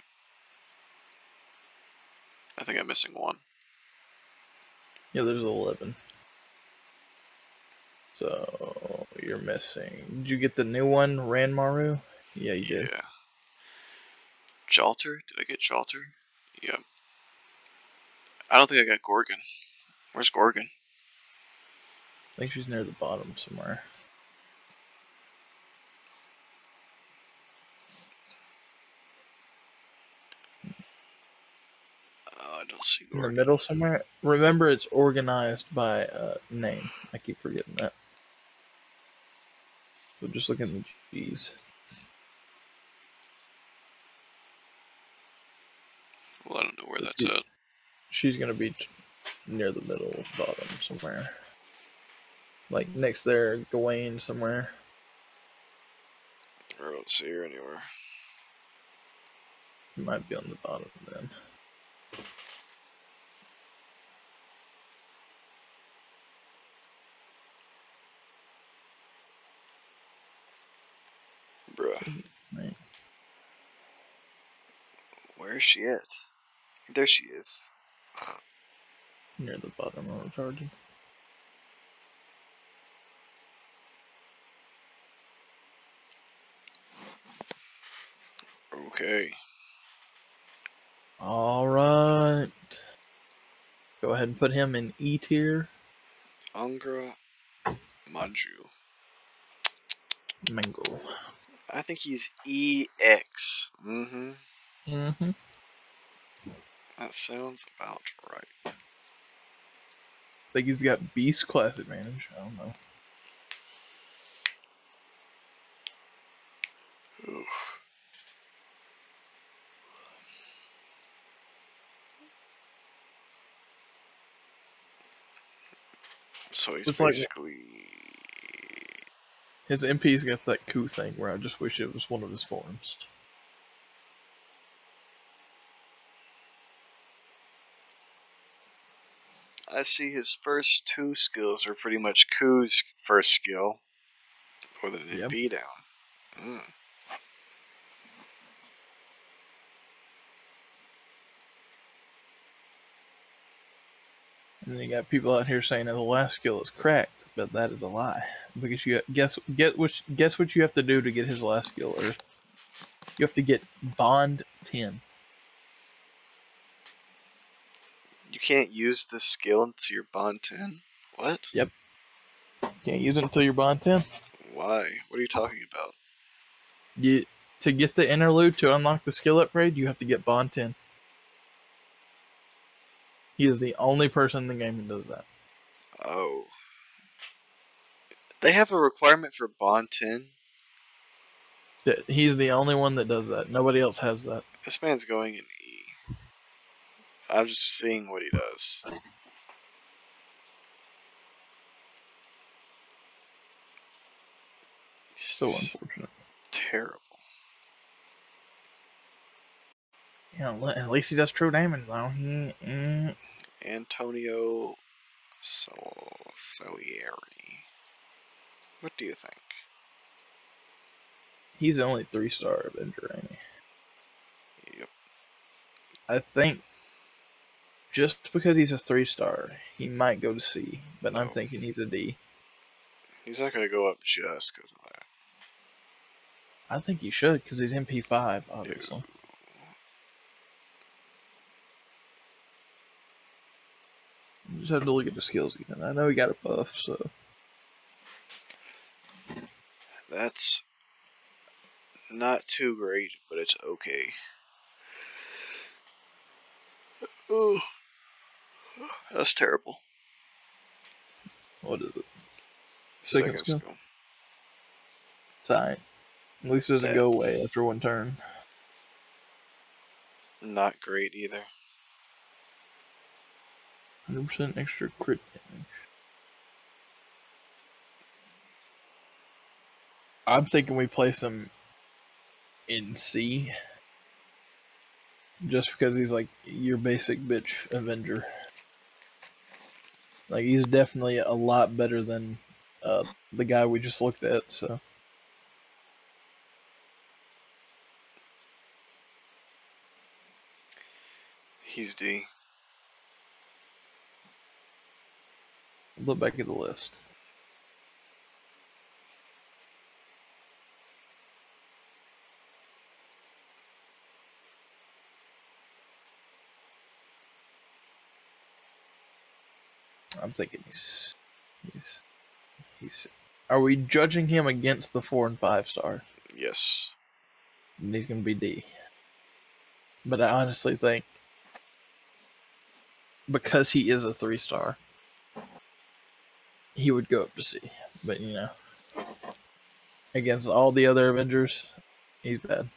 I think I'm missing one. Yeah, there's 11. So, you're missing. Did you get the new one, Ranmaru? Yeah, you did. Yeah. Jalter? Did I get Jalter? Yep. I don't think I got Gorgon. Where's Gorgon? I think she's near the bottom somewhere. I don't see Gorgon. In the middle somewhere? Remember, it's organized by name. I keep forgetting that. So just look at the G's. Well, I don't know where that's at. She's going to be near the middle, bottom somewhere. Like next there, Gawain somewhere. I don't see her anywhere. She might be on the bottom then. Bruh. Right. Where is she at? There she is. Near the bottom of retarded. Okay. Alright. Go ahead and put him in E tier. Angra Maju. Mango. I think he's EX. Mm-hmm. Mm-hmm. That sounds about right. I think he's got Beast class advantage. I don't know. Oof. So he's It's basically... His MP's got that coup thing where I just wish it was one of his forms. I see his first 2 skills are pretty much Ku's first skill. Or the B down. Mm. And then you got people out here saying that the last skill is cracked, but that is a lie. Because you guess what you have to do to get his last skill, or you have to get Bond 10. You can't use this skill until you're Bond 10? What? Yep. Can't use it until you're Bond 10. Why? What are you talking about? To get the interlude to unlock the skill upgrade, you have to get Bond 10. He is the only person in the game who does that. Oh. They have a requirement for Bond 10? He's the only one that does that. Nobody else has that. This man's going in E. I'm just seeing what he does. So unfortunate. Terrible. Yeah, at least he does true damage though. Antonio Salieri. What do you think? He's the only 3-star Avenger, ain't he? Yep. I think just because he's a 3-star, he might go to C, but No. I'm thinking he's a D. He's not going to go up just because of that. I think he should because he's MP5, obviously. No. You just have to look at the skills again. I know he got a buff, so. That's not too great, but it's okay. Oh, that's terrible. What is it? Second skill. It's alright. At least it doesn't go away after one turn. Not great either. 100% extra crit damage. I'm thinking we place him in C. Just because he's like your basic bitch Avenger. Like, he's definitely a lot better than the guy we just looked at, so. He's D. Look back at the list. I'm thinking he's. Are we judging him against the 4 and 5-star? Yes. And he's gonna be D. But I honestly think because he is a 3-star, he would go up to C. But you know, against all the other Avengers, he's bad.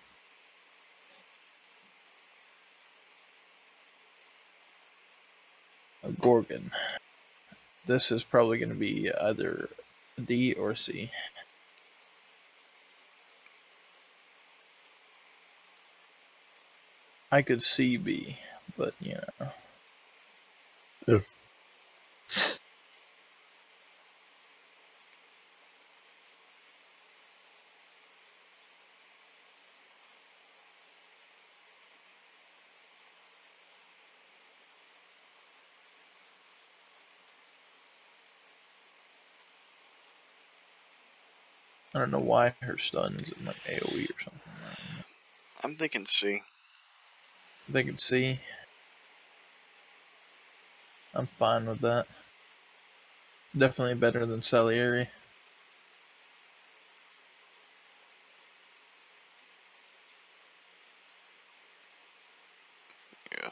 A Gorgon. This is probably going to be either D or C. I could see B, but you know. Yeah. I don't know why her stun's in like AoE or something. I'm thinking C. I'm thinking C. I'm fine with that. Definitely better than Salieri. Yeah.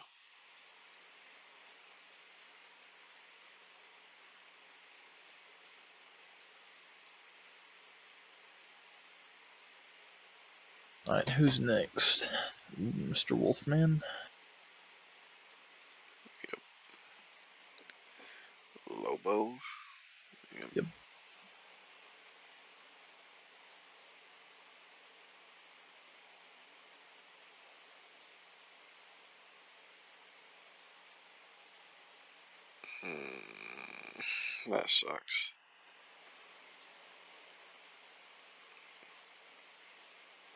Alright, who's next? Mr. Wolfman? Yep. Lobo. Yep. That sucks.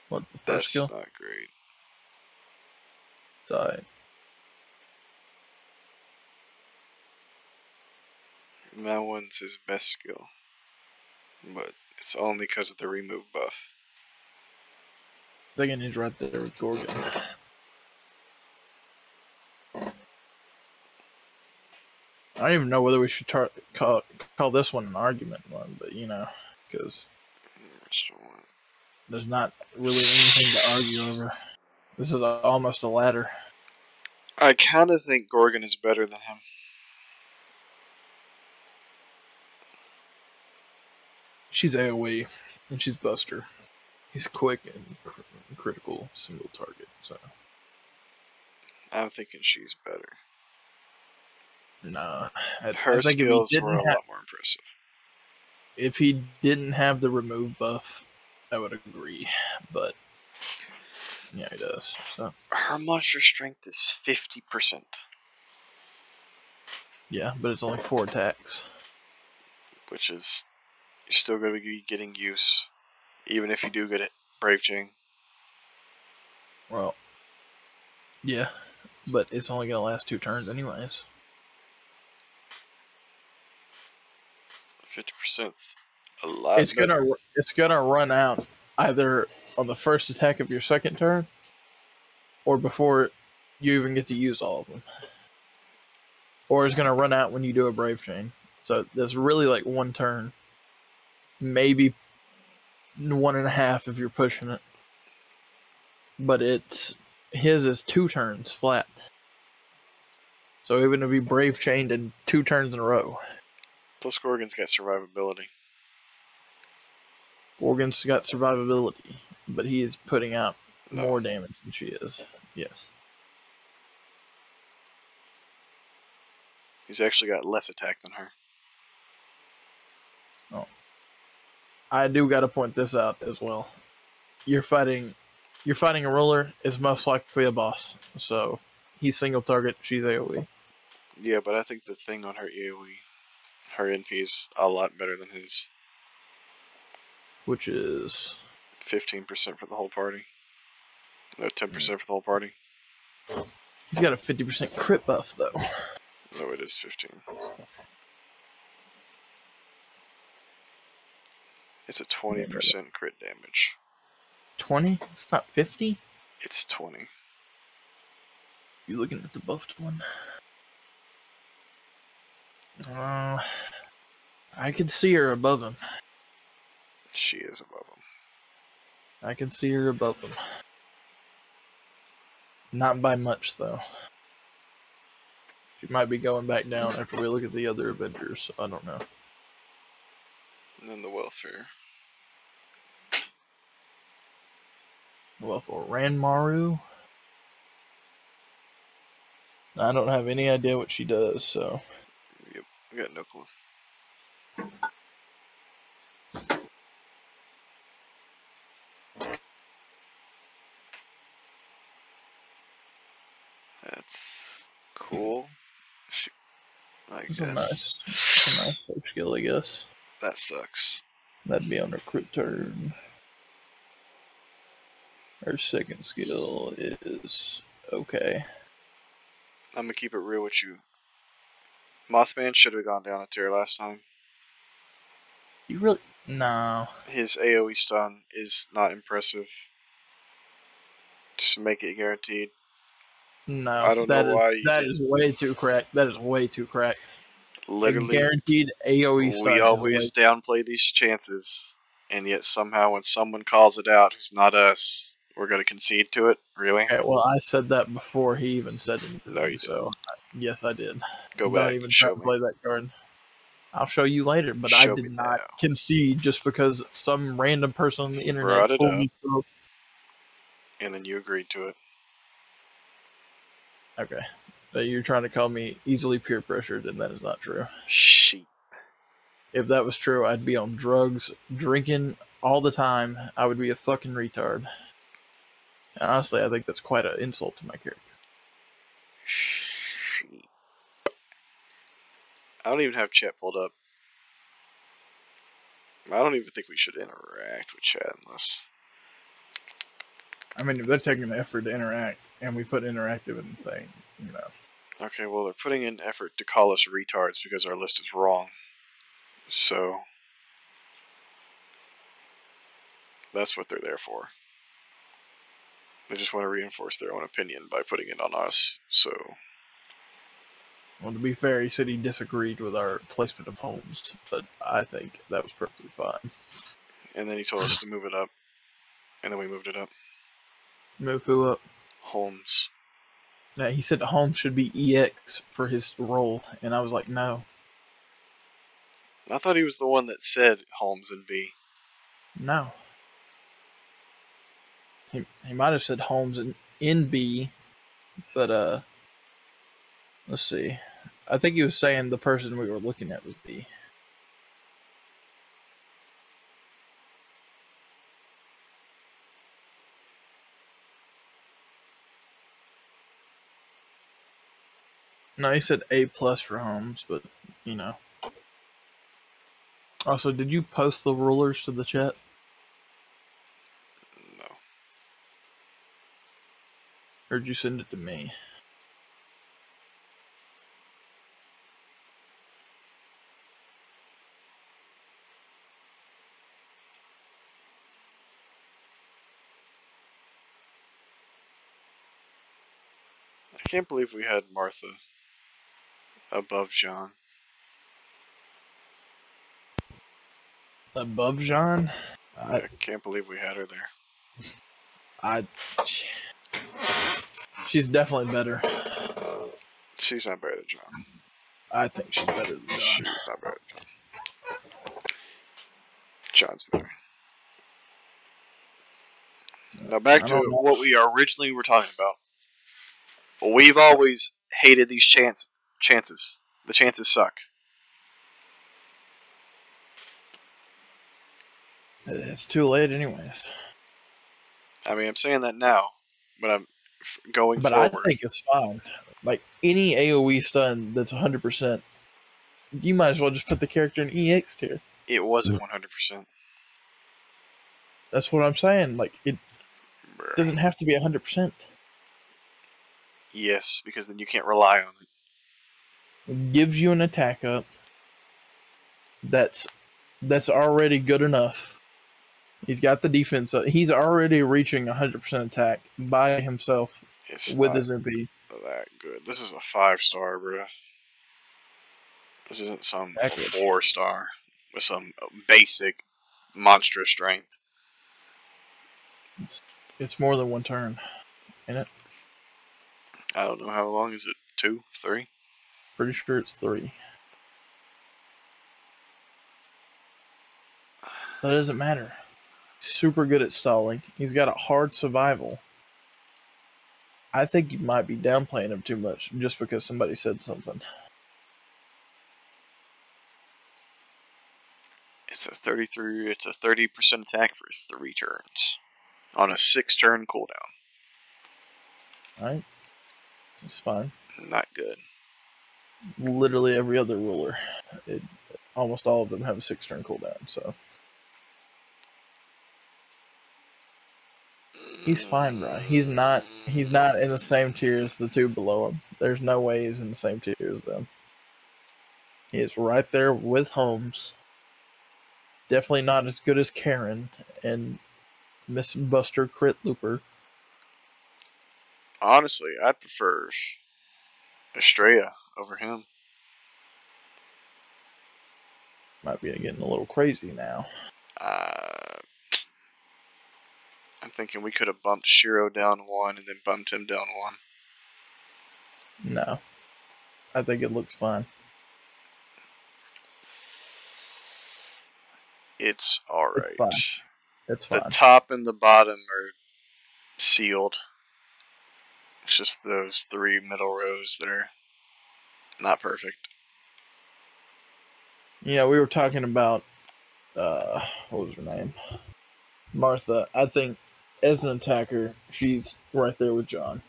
What, the first That's skill? not great. It's alright. That one's his best skill. But it's only because of the remove buff. I think he's right there with Gorgon. I don't even know whether we should call this one an argument one, but you know, because there's not really anything to argue over. This is almost a ladder. I kind of think Gorgon is better than him. She's AoE, and she's Buster. He's quick and critical single target. So I'm thinking she's better. nah, I Her think if he skills were didn't a lot more impressive. if he didn't have the remove buff, I would agree. But yeah, he does. So Her monster strength is 50%. yeah, but it's only 4 attacks. Which is, you're still going to be getting use, even if you do get it Brave Chain. Well, yeah, but it's only gonna last 2 turns anyways. 50%'s a lot better. It's gonna run out either on the first attack of your second turn, or before you even get to use all of them, or it's gonna run out when you do a Brave Chain. So there's really like 1 turn, maybe 1.5 if you're pushing it. But his is 2 turns flat. So even if he Brave Chained in 2 turns in a row. Plus, Gorgon's got survivability. Gorgon's got survivability, but he is putting out more damage than she is. Yes. He's actually got less attack than her. Oh. I do got to point this out as well. You're fighting a ruler is most likely a boss. So he's single target, she's AoE. Yeah, but I think the thing on her AoE, her NP is a lot better than his. Which is 15% for the whole party. No, 10% for the whole party. He's got a 50% crit buff though. No, it is 15. It's a 20% crit damage. 20? It's not 50? It's 20. You looking at the buffed one? I can see her above him. She is above him. I can see her above him. Not by much, though. She might be going back down after we look at the other Avengers. So I don't know. And then the welfare. Well, for Ranmaru, I don't have any idea what she does, so. Yep, I got no clue. That's cool. I It's guess. a nice skill, I guess. That sucks. That'd be on her crit turn. Her second skill is okay. I'm gonna keep it real with you. Mothman should have gone down a tier last time. You really? No. His AoE stun is not impressive. Just to make it guaranteed. No. I don't know why you that didn't. is way too cracked. That is way too cracked. Literally, A guaranteed AoE stun. we always downplay these chances, and yet somehow when someone calls it out who's not us, we're going to concede to it? Really? Okay, well, I said that before he even said anything. No, you didn't. So, yes, I did. Go Don't back. even try Show to me. play that card. I'll show you later, but Show I did me not now. concede just because some random person on the internet Brought it told up. me so. And then you agreed to it. Okay. You're trying to call me easily peer pressured, and that is not true. Sheep. If that was true, I'd be on drugs, drinking all the time. I would be a fucking retard. And honestly, I think that's quite an insult to my character. Sheep. I don't even have chat pulled up. I don't even think we should interact with chat unless... I mean, if they're taking the effort to interact, and we put interactive in the thing, you know. Okay, well, they're putting in effort to call us retards because our list is wrong. So... that's what they're there for. They just want to reinforce their own opinion by putting it on us, so... Well, to be fair, he said he disagreed with our placement of homes, but I think that was perfectly fine. And then he told us to move it up. And then we moved it up. Move who up? Holmes. Now, he said the home should be EX for his role, and I was like, no. I thought he was the one that said Holmes and B. No. He might have said Holmes in B, but let's see. I think he was saying the person we were looking at was B. No, he said A plus for Holmes, but you know. Also, did you post the rulers to the chat? No. Or did you send it to me? I can't believe we had Martha above John. Above Jean? I can't believe we had her there. She's definitely better. She's not better than John. I think she's better than John. She's not better than John. John's better. Now back to what we originally were talking about. We've always hated these chances. The chances suck. It's too late, anyways. I mean, I'm saying that now, but I'm going but forward. I think it's fine. Like any AoE stun that's 100%, you might as well just put the character in EX tier. It wasn't 100%. That's what I'm saying. Like it doesn't have to be 100%. Yes, because then you can't rely on it. It gives you an attack up. That's already good enough. He's got the defense up. He's already reaching 100% attack by himself with his MP. That good. This is a 5-star, bro. This isn't some 4-star with some basic monstrous strength. It's more than one turn, ain't it? I don't know how long is it. 2, 3? Pretty sure it's 3. That doesn't matter. Super good at stalling. He's got a hard survival. I think you might be downplaying him too much just because somebody said something. It's a 33. It's a 30% attack for 3 turns on a 6-turn cooldown. Right? It's fine. Not good. Literally every other ruler, almost all of them have a 6-turn cooldown. So he's fine, bro. He's not in the same tier as the two below him. There's no way he's in the same tier as them. He is right there with Holmes. Definitely not as good as Karen and Miss Buster Crit Looper. Honestly, I'd prefer Estrella over him. Might be getting a little crazy now. I'm thinking we could have bumped Shiro down 1 and then bumped him down 1. No. I think it looks fine. It's alright. It's fine. The top and the bottom are sealed. It's just those 3 middle rows that are not perfect. Yeah, we were talking about, what was her name? Martha. I think as an attacker, she's right there with John.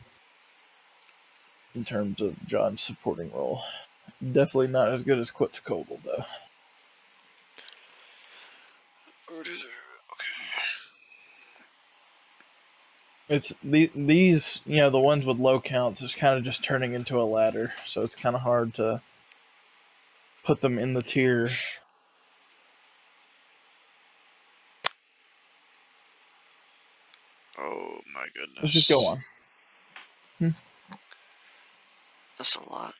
In terms of John's supporting role. Definitely not as good as Quetzalcoatl, though. Okay. It's these, the ones with low counts is kind of just turning into a ladder, so it's kind of hard to put them in the tier. Oh my goodness. Let's just go on. That's a lot.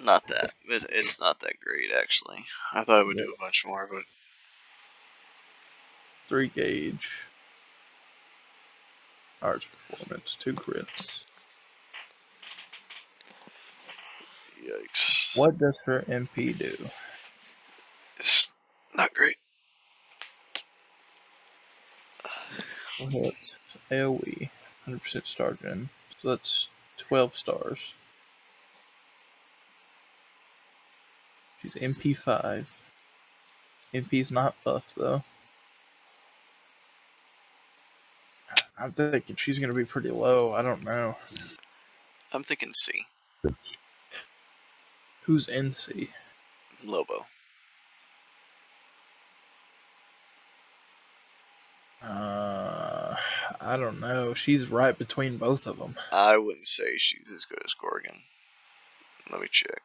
Not that. It's not that great, actually. I thought it would do a bunch more, but... 3 gauge. Arts performance, 2 crits. Yikes. What does her MP do? It's not great. Hit AoE, 100% star gen. So that's 12 stars. She's MP5. MP's not buffed though. I'm thinking she's gonna be pretty low. I don't know. I'm thinking C. Who's NC? Lobo. I don't know. She's right between both of them. I wouldn't say she's as good as Gorgon. Let me check.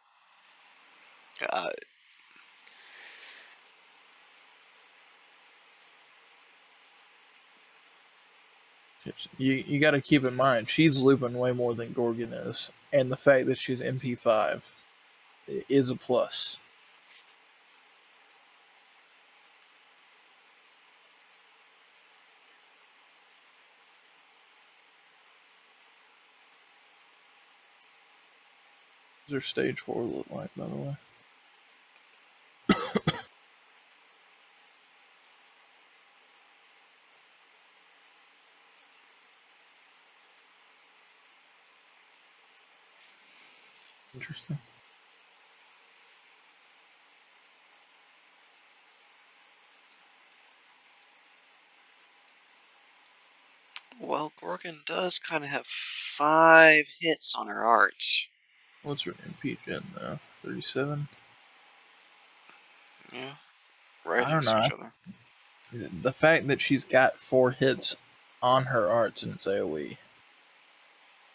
You got to keep in mind she's looping way more than Gorgon is, and the fact that she's MP5 is a plus. What does her stage 4 look like, by the way? Interesting. Well, Gorgon does kind of have 5 hits on her arts. What's her MP gen though? 37? Yeah. Right I don't next to each know. other. The fact that she's got 4 hits on her arts and it's AoE.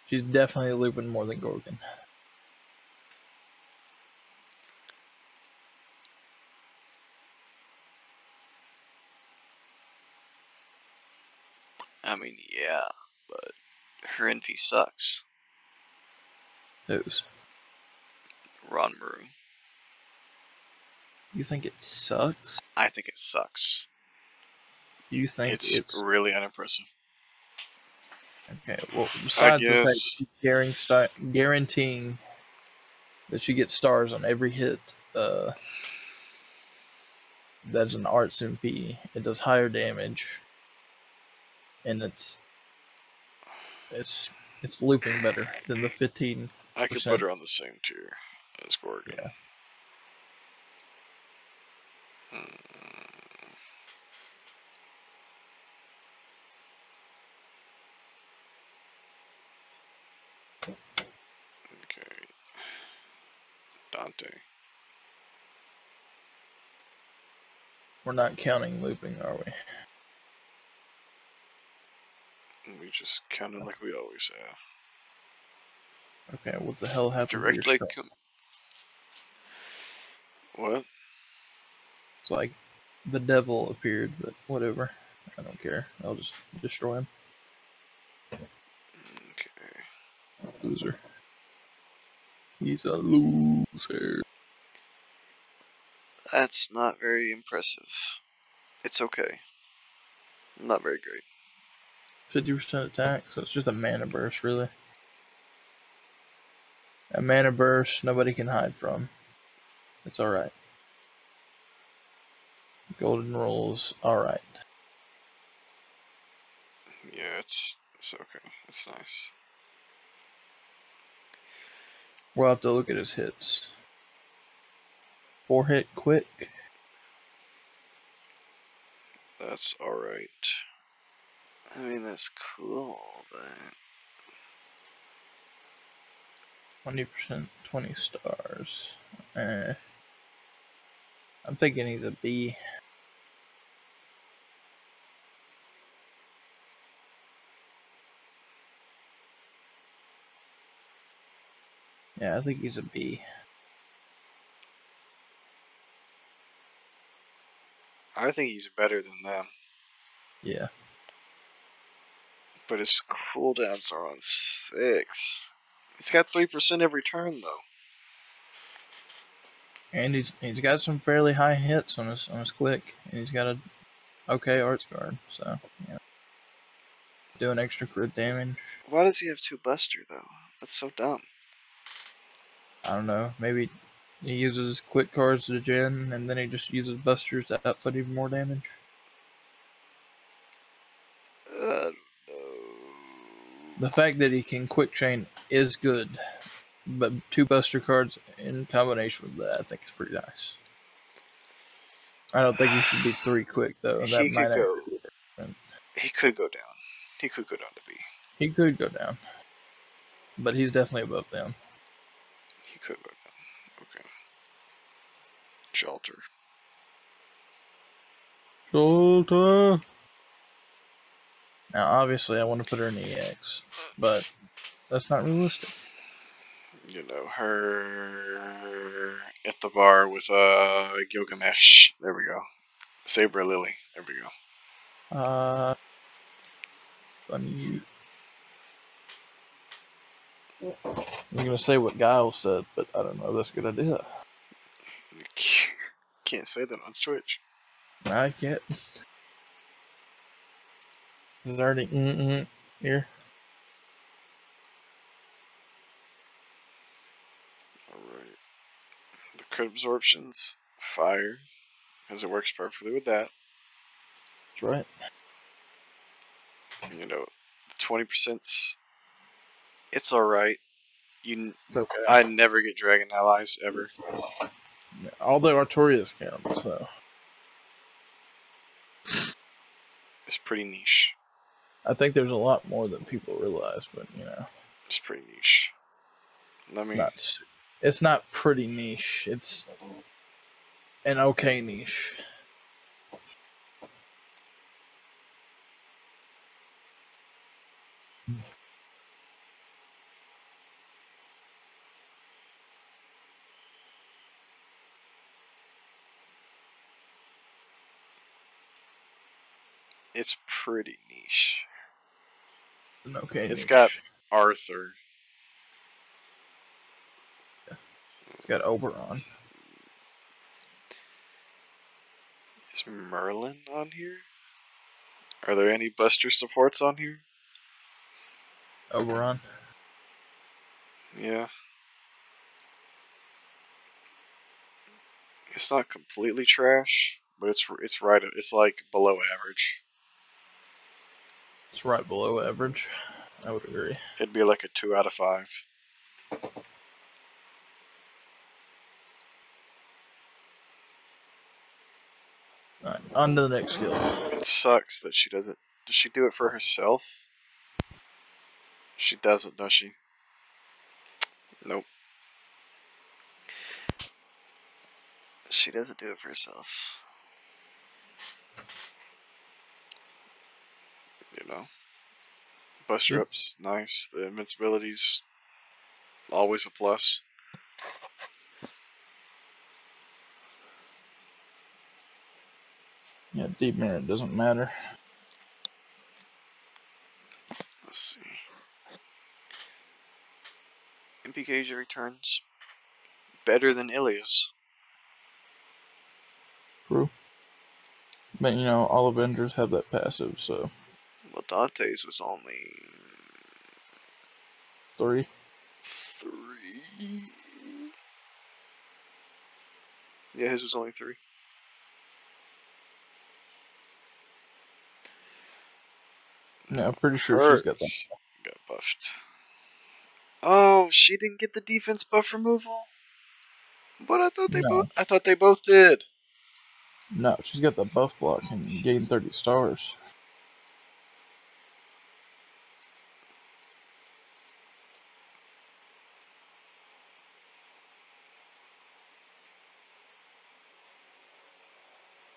She's definitely looping more than Gorgon. I mean, yeah, but her NP sucks. Whose? Ronmaru. You think it sucks? I think it sucks. You think It's it's really unimpressive. okay? Well, besides the fact that guess. she's guaranteeing that she gets stars on every hit, that's an arts MP. It does higher damage, and it's looping better than the 15%. I could put her on the same tier as Gorgon. Yeah. Okay. Dante. We're not counting looping, are we? We just counted like we always have. Okay, what the hell happened Direct to your leg. stuff? What? It's like the devil appeared, but whatever. I don't care. I'll just destroy him. Okay. Loser. He's a loser. That's not very impressive. It's okay. Not very great. 50% attack, so it's just a mana burst, really. A mana burst nobody can hide from. It's alright. Golden rules, alright. Yeah, it's okay. It's nice. We'll have to look at his hits. 4 hit quick. That's alright. I mean, that's cool, but 20%, 20 stars. I'm thinking he's a B. Yeah, I think he's a B. I think he's better than them. Yeah. But his cooldowns are on 6. He's got 3% every turn, though. And he's got some fairly high hits on his quick. And he's got a okay arts guard, so yeah. Doing extra crit damage. Why does he have 2 Buster, though? That's so dumb. I don't know. Maybe He uses quick cards to gen, and then he just uses busters to output even more damage. No. The fact that he can quick chain is good, but 2 buster cards in combination with that, I think is pretty nice. I don't think he should be 3 quick though. That He might could go. actually be different. He could go down. He could go down to B. He could go down, but he's definitely above them. He could go down. Okay. Shelter. Shelter. Now, obviously, I want to put her in EX, but that's not realistic. You know, her at the bar with Gilgamesh. There we go. Saber Lily. There we go. Funny. I'm gonna say what Giles said, but I don't know if that's a good idea. Can't say that on Twitch. I can't. Is there any here? Alright. The crit absorptions. Fire. Because it works perfectly with that. That's right. You know, the 20%'s. It's alright. It's okay. I never get dragon allies ever. All the Artorias count, so It's pretty niche. I think there's a lot more than people realize, but you know, It's pretty niche. it's not pretty niche. It's an okay niche. It's pretty niche. An okay It's niche. got Arthur. It's got Oberon. Is Merlin on here? Are there any Buster supports on here? Oberon. Yeah. It's not completely trash, but it's right. It's like below average. It's right below average. I would agree. It'd be like a 2 out of 5. Alright, on to the next skill. It sucks that she doesn't. Does she do it for herself? She doesn't, does she? Nope. She doesn't do it for herself. You know? Buster Up's nice. The invincibility's always a plus. Yeah, deep mirror, it doesn't matter. Let's see. MPKJ returns better than Ilias. True. But you know, all Avengers have that passive, so. Well, Dante's was only 3. 3. Yeah, his was only 3. Yeah, I'm pretty sure she's got that. Got buffed. Oh, she didn't get the defense buff removal. But I thought they both did. No, she's got the buff block and gain 30 stars.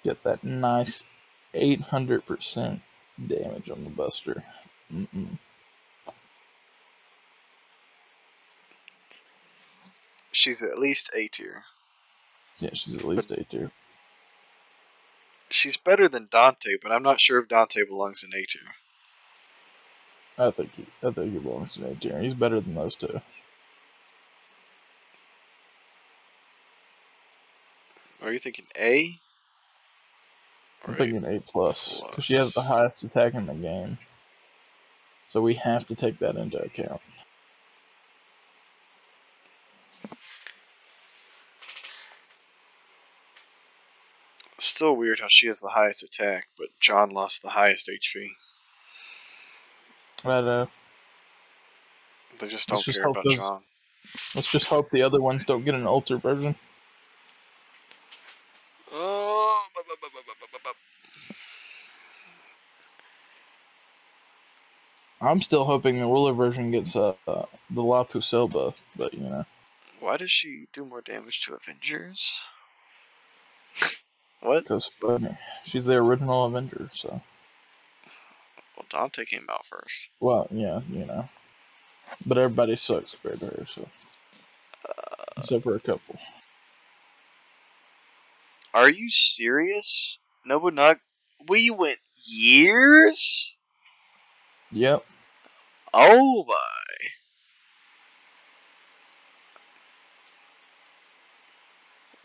Get that nice 800% damage on the buster. She's at least A tier. Yeah, she's at least A tier. She's better than Dante, but I'm not sure if Dante belongs in A tier. I think he belongs in A tier. He's better than those two. Are you thinking A? I'm thinking A plus, because she has the highest attack in the game. So we have to take that into account. so weird how she has the highest attack, but John lost the highest HP. But They just let's don't just care hope about John. let's just hope the other ones don't get an ultra version. Oh, I'm still hoping the ruler version gets the La Pucelle buff, but you know. why does she do more damage to Avengers? What? Because she's the original Avenger, so. Well, Dante came out first. Well, yeah, you know. But everybody sucks compared to her, so. Except for a couple. Are you serious? Nobunaga? We went years? Yep. Oh my.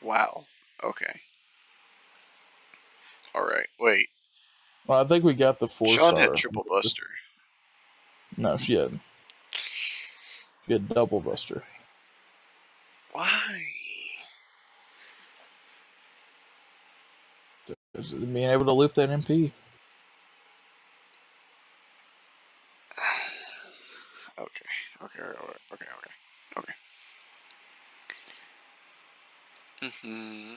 Wow. Okay. Alright, wait. Well, I think we got the 4-star. Sean had triple buster. No, she had double buster. Why? Being able to loop that MP. Okay. Mm-hmm.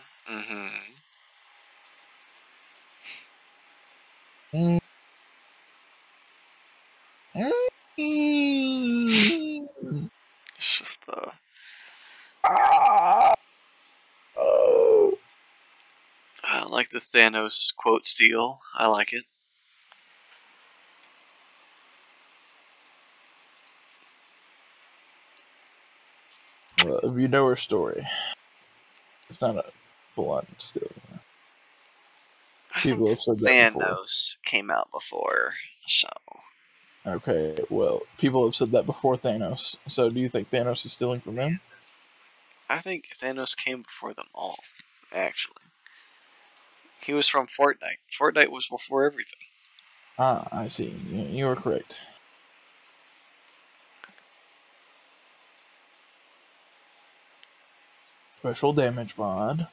Mm. It's just, Ah! Oh. I like the Thanos quote steal. I like it. Well, if you know her story, it's not a full-on steal. People have said that before. Thanos came out before, so. Okay, well, people have said that before Thanos. So do you think Thanos is stealing from him? I think Thanos came before them all, actually. He was from Fortnite. Fortnite was before everything. Ah, I see. You are correct. Special damage mod.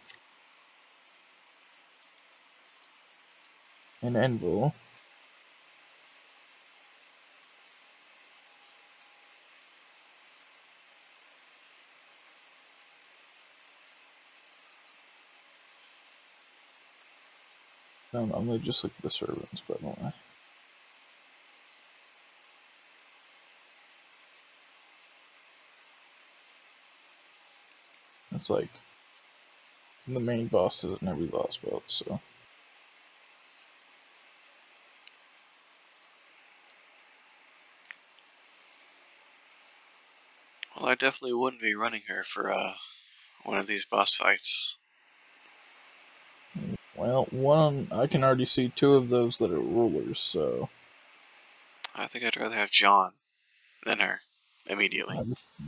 An anvil. No, I'm gonna just look at the servants, by the way. It's like the main boss is in every boss belt, so. Well, I definitely wouldn't be running her for one of these boss fights. Well, one, I can already see 2 of those that are rulers, so. I think I'd rather have John than her immediately.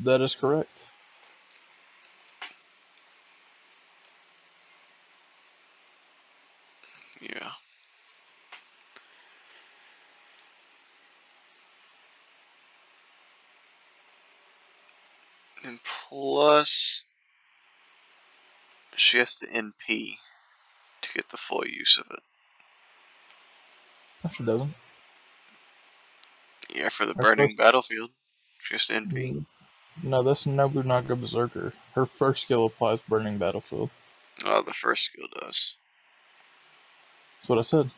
That is correct. Yeah. And plus, she has to NP to get the full use of it. No, she doesn't. Yeah, for the burning battlefield, she has to NP. No, that's Nobunaga Berserker. Her first skill applies Burning Battlefield. Oh, the first skill does. That's what I said.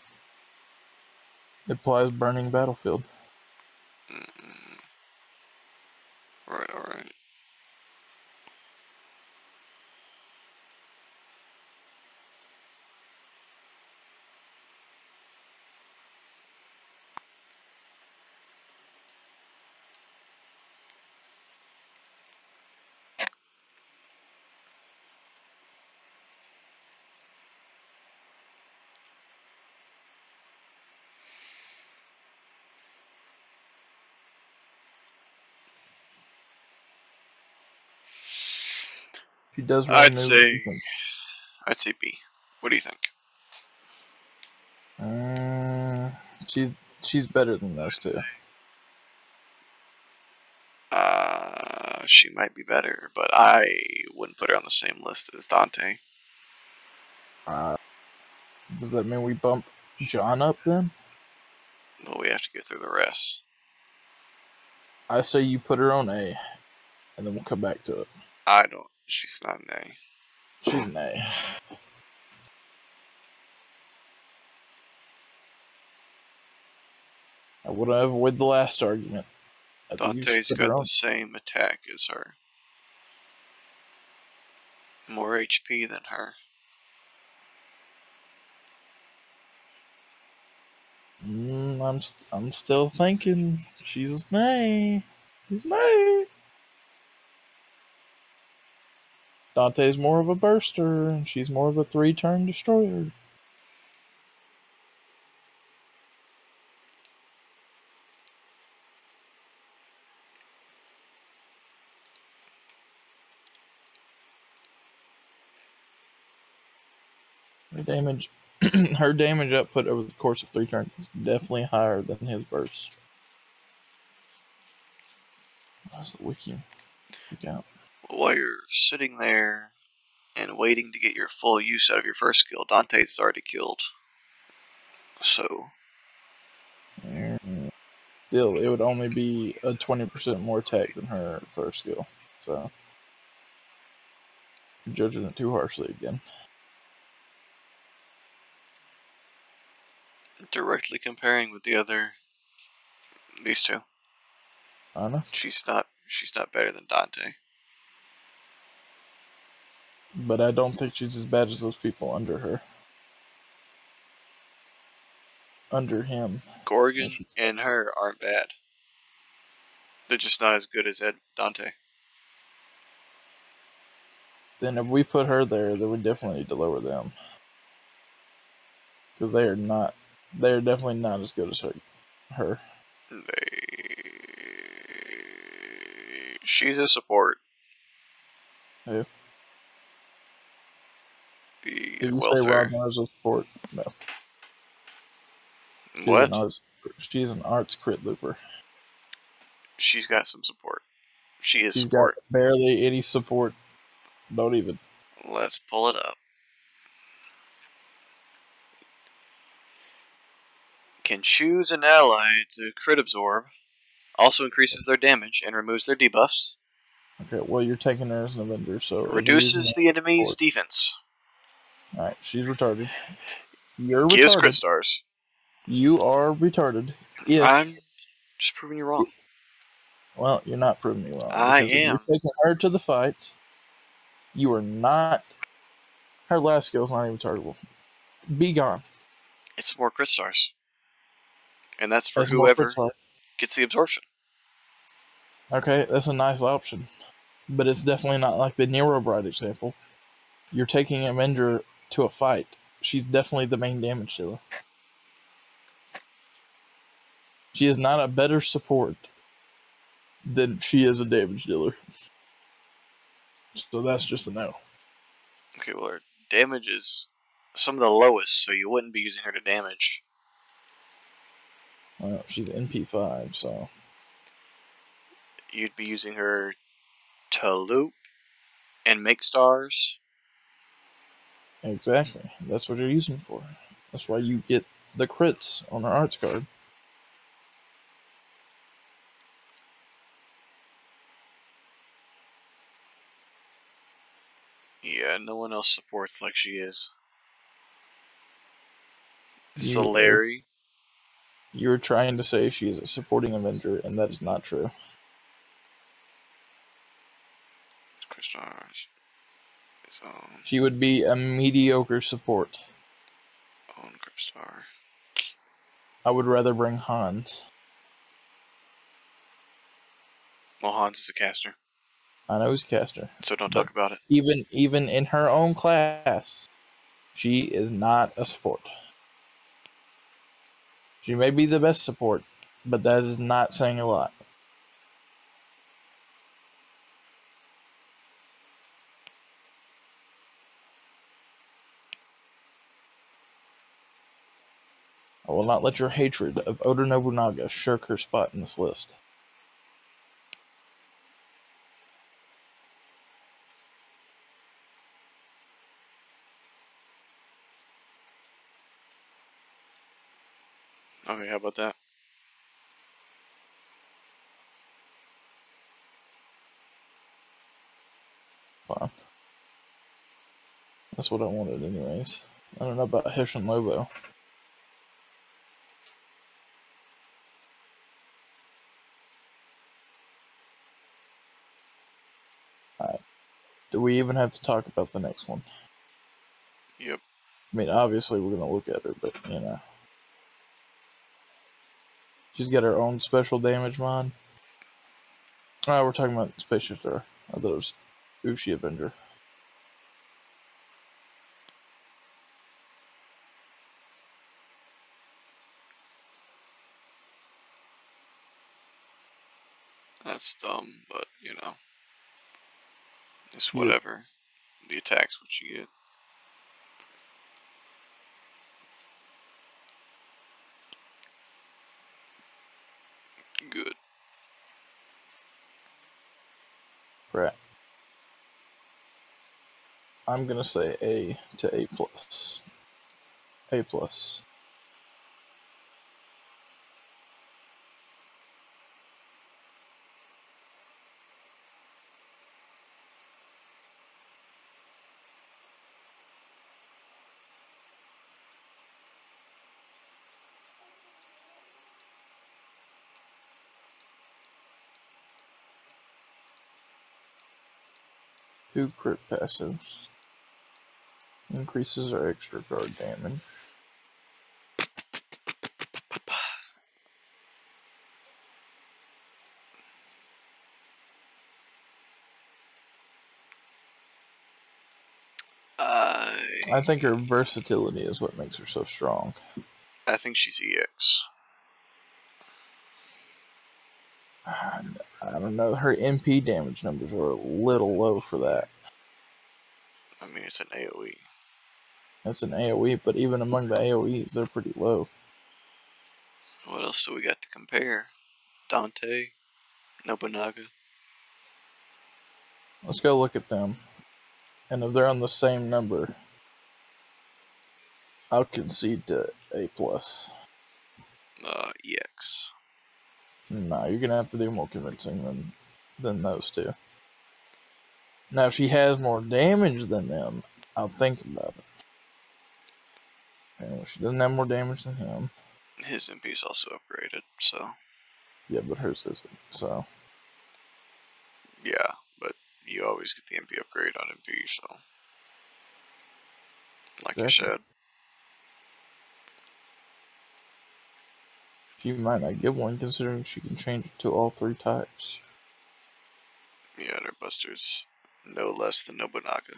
It applies Burning Battlefield. Alright. She does run I'd new say B. What do you think? She's better than those 2. She might be better, but I wouldn't put her on the same list as Dante. Does that mean we bump John up then? Well, we have to get through the rest. I say you put her on A, and then we'll come back to it. I don't. She's not an A. She's an A. I would avoid the last argument. Dante's got the same attack as her. More HP than her. I'm still thinking she's an A. She's an A. Dante's more of a burster, and she's more of a 3-turn destroyer. Her damage output over the course of 3 turns is definitely higher than his burst. How's the wiki out? While you're sitting there and waiting to get your full use out of your first skill, Dante's already killed. So. Still, it would only be a 20% more attack than her first skill. So, you're judging it too harshly again. Directly comparing with these two. I know. She's not better than Dante. But I don't think she's as bad as those people under her. Under him. Gorgon and her aren't bad. They're just not as good as Dante. Then if we put her there, then we definitely need to lower them. Because they are definitely not as good as her. She's a support. Who? The Did you welfare. say Robin is a support? No. What? She's an arts crit looper. She's got some support. She's got barely any support. Don't even. Let's pull it up. Can choose an ally to crit absorb. Also increases their damage and removes their debuffs. Okay, well, you're taking her as an Avenger, so... Reduces the enemy's defense. Alright, she's retarded. You're Gives retarded. crit stars. You are retarded. I'm just proving you wrong. Well, you're not proving me wrong. I am. If you're taking her to the fight, you are not... Her last skill's not even targetable. Be gone. It's more crit stars. And that's for whoever gets the absorption. Okay, that's a nice option. But it's definitely not like the Neurobride example. You're taking Avenger to a fight. She's definitely the main damage dealer. She is not a better support than she is a damage dealer. So that's just a no. Okay, well, her damage is some of the lowest, so you wouldn't be using her to damage. Well, she's NP5, so... You'd be using her to loop and make stars. Exactly. That's what you're using for. That's why you get the crits on her arts card. Yeah, no one else supports like she is. Solari. You're trying to say she is a supporting Avenger, and that is not true. She would be a mediocre support. Own Gripstar. I would rather bring Hans. Well, Hans is a caster. I know he's a caster. So don't talk about it. Even in her own class, she is not a support. She may be the best support, but that is not saying a lot. I will not let your hatred of Oda Nobunaga shirk her spot in this list. Okay, how about that? Fine. That's what I wanted anyways. I don't know about Hessian Lobo. Alright. Do we even have to talk about the next one? Yep. I mean, obviously we're gonna look at her, but you know. She's got her own special damage mod. Oh, we're talking about Spaceship Star. I thought it was Ushi Avenger. That's dumb, but you know, it's Yep. whatever. The attack's what you get. Good. Right. I'm gonna say A to A plus. A plus. Two crit passives. Increases our extra guard damage. I think her versatility is what makes her so strong. I think she's EX. I don't know. Her MP damage numbers are a little low for that. I mean, it's an AoE. That's an AoE, but even among the AoEs, they're pretty low. What else do we got to compare? Dante? Nobunaga? Let's go look at them. And if they're on the same number, I'll concede to A plus. EX. No, you're gonna have to do more convincing than those two. Now, if she has more damage than them, I'll think about it. And if she doesn't have more damage than him, His MP is also upgraded, so. yeah, but hers isn't. So Yeah, but you always get the MP upgrade on MP, so. Like exactly. you said. She might not get one considering she can change it to all three types. Yeah, and her buster's no less than Nobunaga.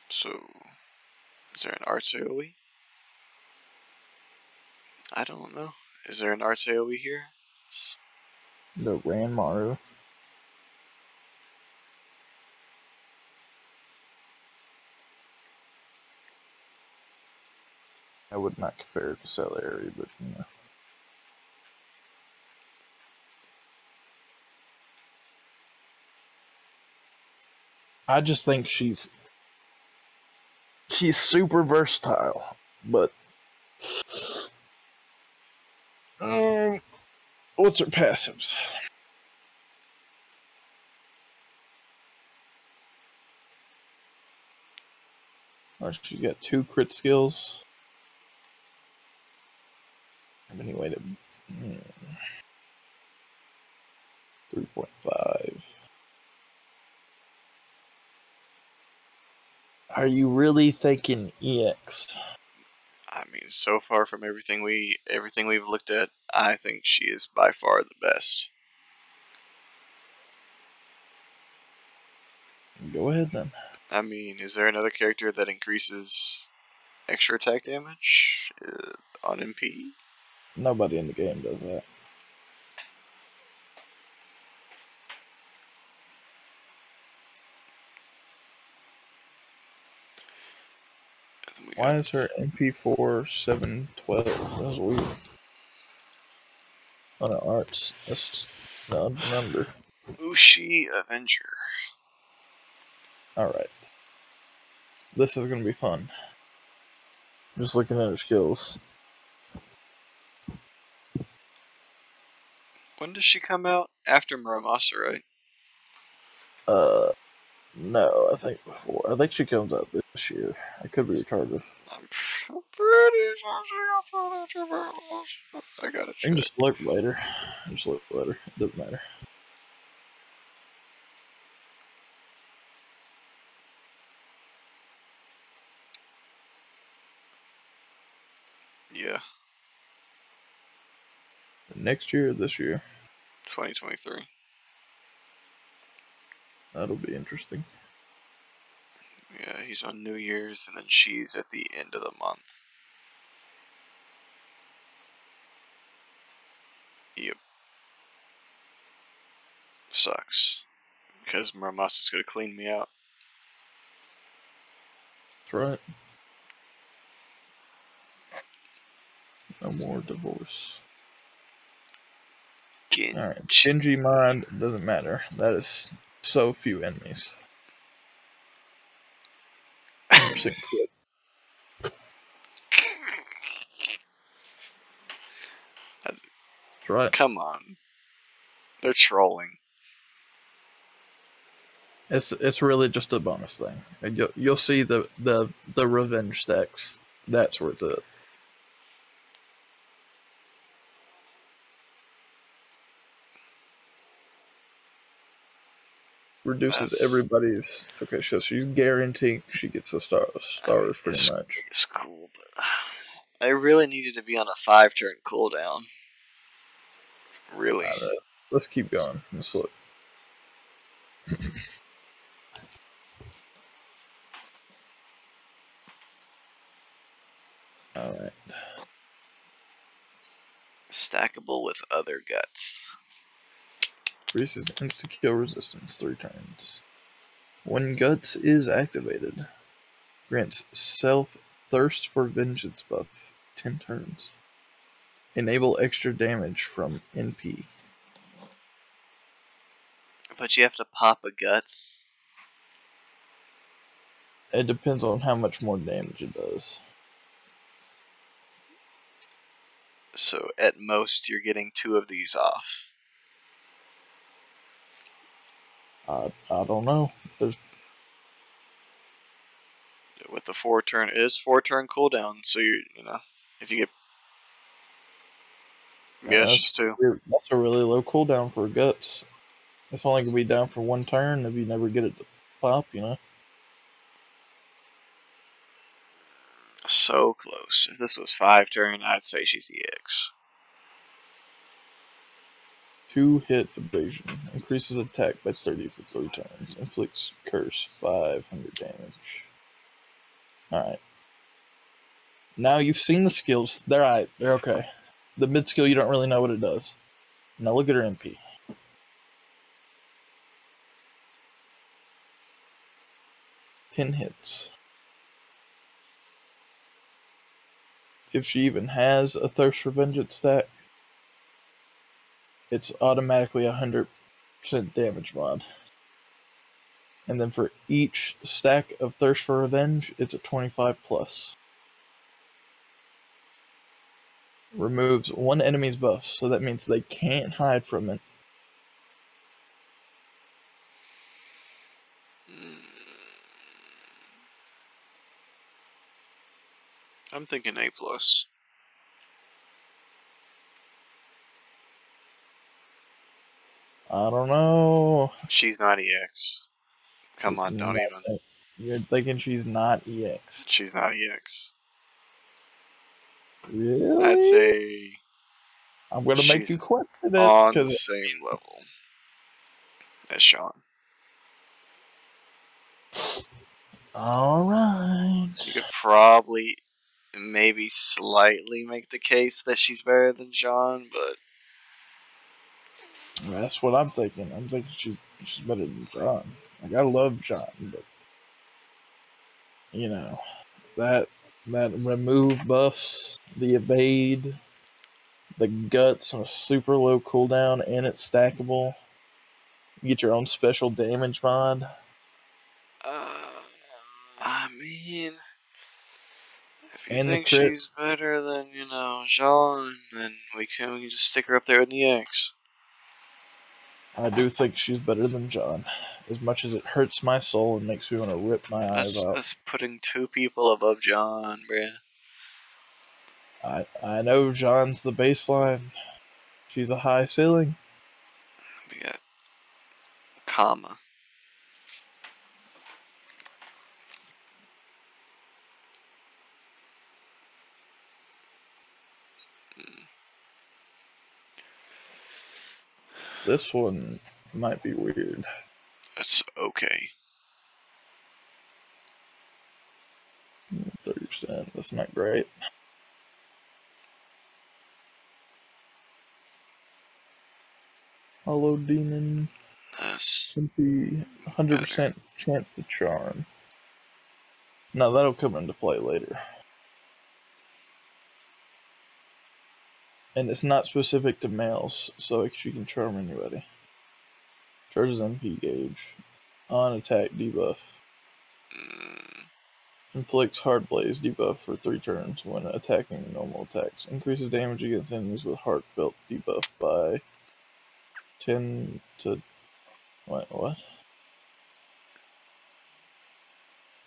So, is there an arts AoE? I don't know. Is there an arts AoE here? The Ranmaru. I would not compare it to Celery, but you know. I just think she's super versatile, but what's her passives? Or she's got 2 crit skills. How many weight? 3.5. Are you really thinking EX? I mean, so far from everything we've looked at, I think she is by far the best. Go ahead then. I mean, is there another character that increases extra attack damage on MP? Nobody in the game does that. Why is her MP4 712? That's weird. On oh, arts. That's the number. Ushi Avenger. Alright. This is gonna be fun. Just looking at her skills. When does she come out? After Muramasa, right? No, I think before. I think she comes out this year. I could be retarded. I'm pretty sure she comes out after Muramasa. I gotta I can check. just look later. Just look later. It doesn't matter. Yeah, Next year or this year? 2023. That'll be interesting. Yeah, he's on New Year's, and then she's at the end of the month. Yep. Sucks. Because Muramasa's gonna clean me out. That's right. No more divorce. Alright. Genji mind doesn't matter. That is so few enemies. 100% crit. That's right. Come on. They're trolling. It's really just a bonus thing. And you'll see the revenge stacks. That's where it's at. Reduces everybody's. Okay, so she's guaranteeing she gets a stars pretty much. It's cool, but I really needed to be on a 5-turn cooldown. Really. Let's keep going. Let's look. Alright. Stackable with other guts. Increases insta-kill resistance 3 turns. When Guts is activated, grants self Thirst for Vengeance buff 10 turns. Enable extra damage from NP. But you have to pop a Guts. It depends on how much more damage it does. So at most you're getting 2 of these off. I don't know. There's... With the 4-turn, it is 4-turn cooldown, so you know, if you get... Yeah, it's just 2. That's a really low cooldown for Guts. It's only going to be down for 1 turn if you never get it to pop, you know? So close. If this was 5-turn, I'd say she's EX. 2-hit evasion. Increases attack by 30 for 3 turns. Inflicts curse 500 damage. Alright. Now you've seen the skills. They're alright. They're okay. The mid skill, you don't really know what it does. Now look at her MP. 10 hits. If she even has a Thirst for Vengeance stack, it's automatically 100% damage mod. And then for each stack of Thirst for Revenge, it's a 25 plus. Removes 1 enemy's buff, so that means they can't hide from it. I'm thinking A+. I don't know. She's not EX. Come on, don't even. You're thinking she's not EX. She's not EX. Really? I'd say I'm going to make you question it. On the same level as Sean. Alright. You could probably maybe slightly make the case that she's better than John, but that's what I'm thinking. I'm thinking she's better than John. Like, I love John, but you know, that remove buffs, the evade, the guts on a super low cooldown, and it's stackable. You get your own special damage mod. I mean, if you And the think crit. she's better than, Jean, then we can just stick her up there in the X. I do think she's better than John. As much as it hurts my soul and makes me want to rip my eyes out. That's putting 2 people above John, bruh. I know John's the baseline. She's a high ceiling. We got comma. This one might be weird. That's okay. 30%. That's not great. Hollow Demon. That's Simply 100% chance to charm. Now that'll come into play later. And it's not specific to males, so she can charm anybody. Charges MP gauge. On attack debuff. Inflicts Hard Blaze debuff for 3 turns when attacking normal attacks. Increases damage against enemies with Heartfelt debuff by 10 to... Wait, what?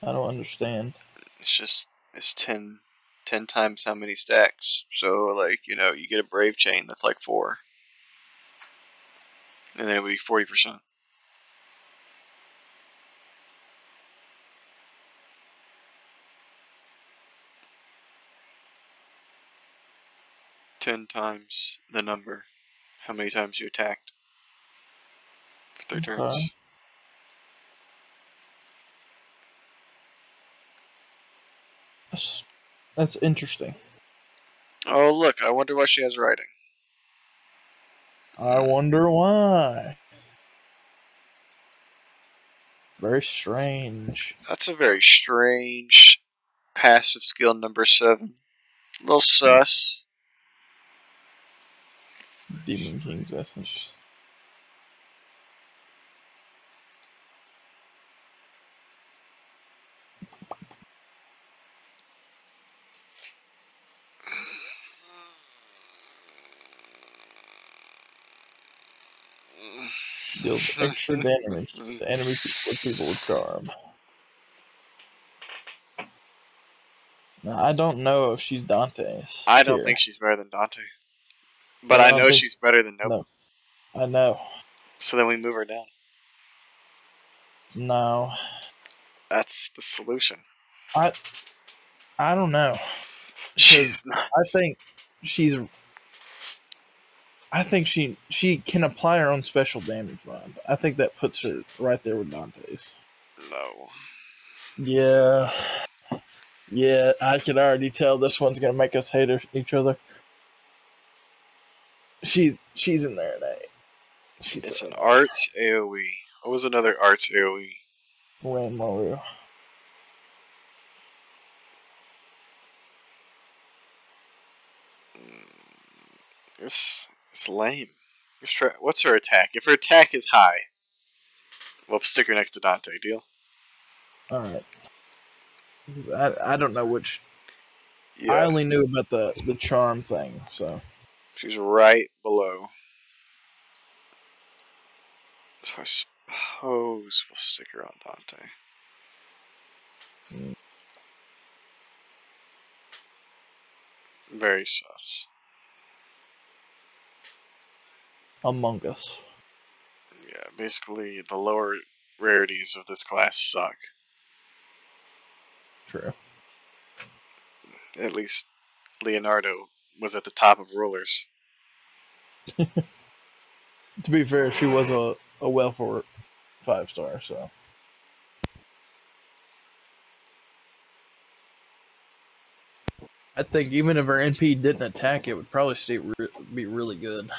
I don't understand. It's 10 times how many stacks. So, like, you get a Brave Chain that's like 4. And then it would be 40%. Ten times the number. How many times you attacked? For 3 turns. That's interesting. Oh, look, I wonder why she has writing. I wonder why. Very strange. That's a very strange passive skill number 7. A little sus. Demon King's Essence. Deals extra damage to enemy people with charm. Now, I don't know if she's Dante's. I don't think she's better than Dante. But But I know she's better than Noble. No. I know. So then we move her down. No. That's the solution. I don't know. She's nuts. I think she can apply her own special damage mod. I think that puts her right there with Dante's. No. Yeah. Yeah, I can already tell this one's gonna make us hate each other. She's in there at 8. It's an arts AoE. What was another arts AoE? Wayne Mario. It's lame. What's her attack? If her attack is high, we'll stick her next to Dante. Deal? Alright. I don't know which. Yeah. I only knew about the charm thing, so. She's right below. So I suppose we'll stick her on Dante. Very sus. Among Us. Yeah, basically the lower rarities of this class suck. True. At least Leonardo was at the top of rulers. To be fair, she was a welfare 5-star, so. I think even if her NP didn't attack, it would probably be really good.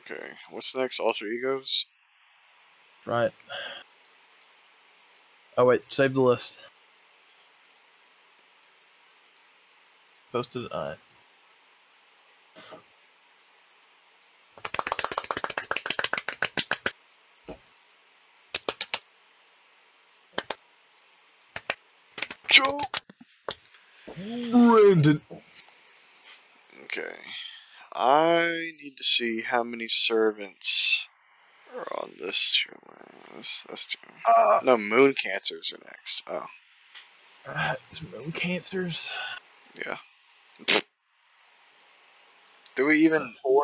Okay, what's next? Alter Egos? Right. Oh wait, save the list. Posted. Alright. Jump! Brandon. Okay. I need to see how many servants are on this two. This two. No, moon cancers are next. Oh. It's moon cancers. Yeah. Do we even... 4.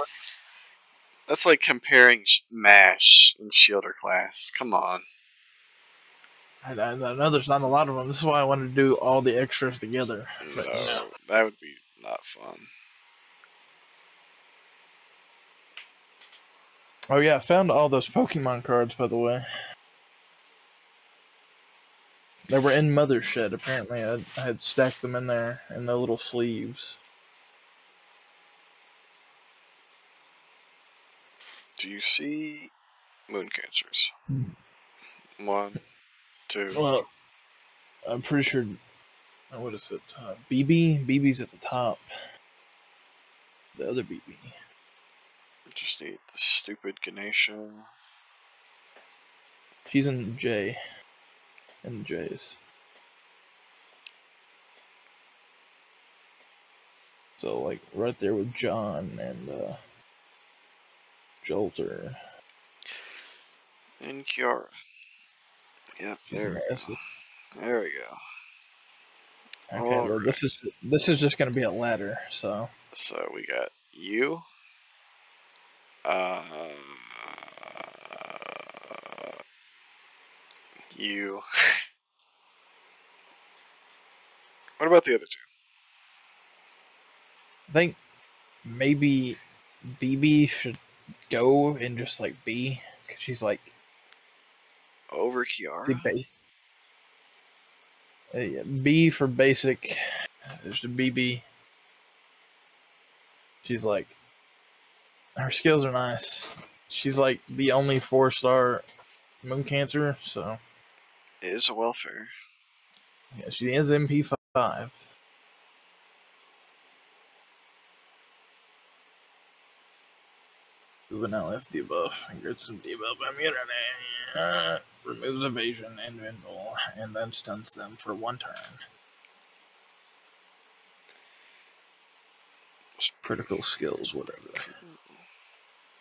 That's like comparing MASH and Shielder class. Come on. I know there's not a lot of them. This is why I wanted to do all the extras together. But, No, you know. that would be not fun. Oh, yeah, I found all those Pokemon cards, by the way. They were in Mother's Shed, apparently. I had stacked them in there in the little sleeves. Do you see moon cancers? 1, 2. Well, I'm pretty sure. What is it? BB? BB's at the top. The other BB. Just need the stupid Ganesha. She's in J. In the J's. So, like, right there with John and Jolter. And Kiara. Yep, She's there in we the go. S. There we go. Okay, well, this is just gonna be a ladder, so. So we got you. Uh, you. What about the other two? I think maybe BB should go and just like B, because she's like Over Kiara? the base. Yeah, B for basic. There's the BB. She's like, her skills are nice. She's like the only 4-star moon cancer, so. It is a welfare. Yeah, she is MP5. Vanilla debuff. Gets some debuff immunity. Removes evasion and invul, and then stuns them for 1 turn. Critical skills, whatever.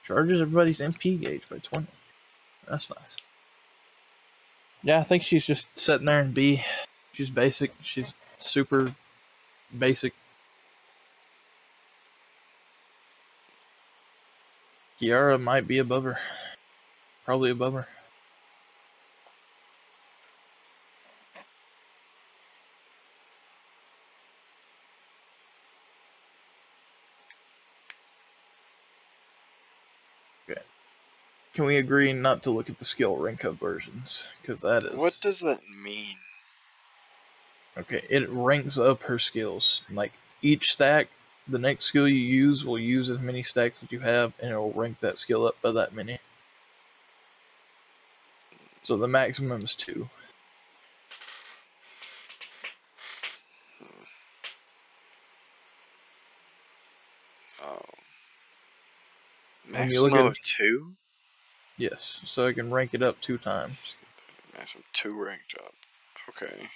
Charges everybody's MP gauge by 20. That's nice. Yeah, I think she's just sitting there and B. She's basic. She's super basic. Kiara might be above her. Probably above her. Okay. Can we agree not to look at the skill rank up versions? Because that is... What does that mean? Okay, it ranks up her skills. Like, each stack, the next skill you use will use as many stacks as you have, and it will rank that skill up by that many. So the maximum is 2. Oh. When you look Maximum at of 2? Yes, so I can rank it up 2 times. Maximum 2 ranked up. Okay.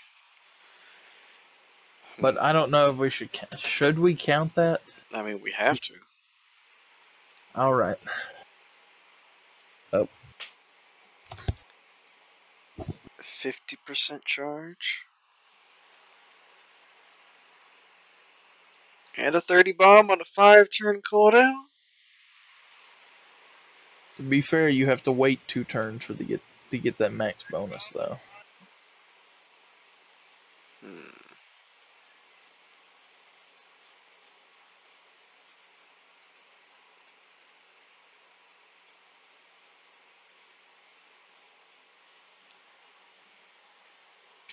But I don't know if we should we count that? I mean, we have to. All right. Oh. 50% charge. And a 30 bomb on a 5-turn cooldown? To be fair, you have to wait 2 turns for to get that max bonus, though.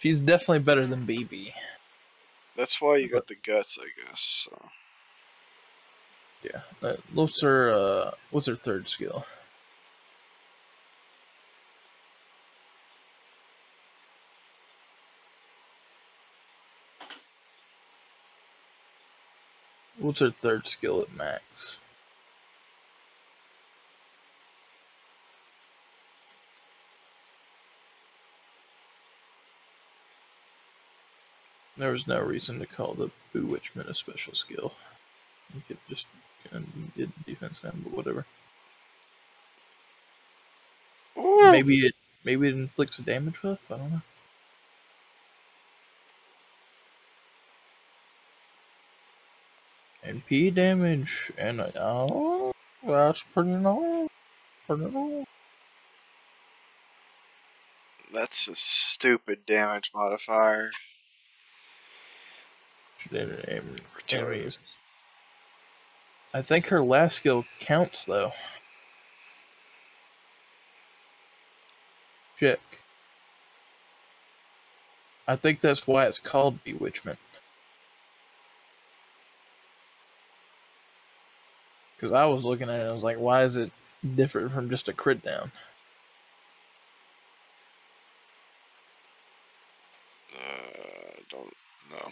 She's definitely better than BB. That's why you got the guts, I guess. So. Yeah. What's her third skill? What's her third skill at max? There was no reason to call the Bewitchment a special skill. You could just get defense down, but whatever. Ooh. Maybe it inflicts a damage buff. I don't know. MP damage and oh, that's pretty nice. Pretty nice. That's a stupid damage modifier. Enemies. I think her last skill counts though. Check. I think that's why it's called Bewitchment. Because I was looking at it, I was like, why is it different from just a crit down? Don't know.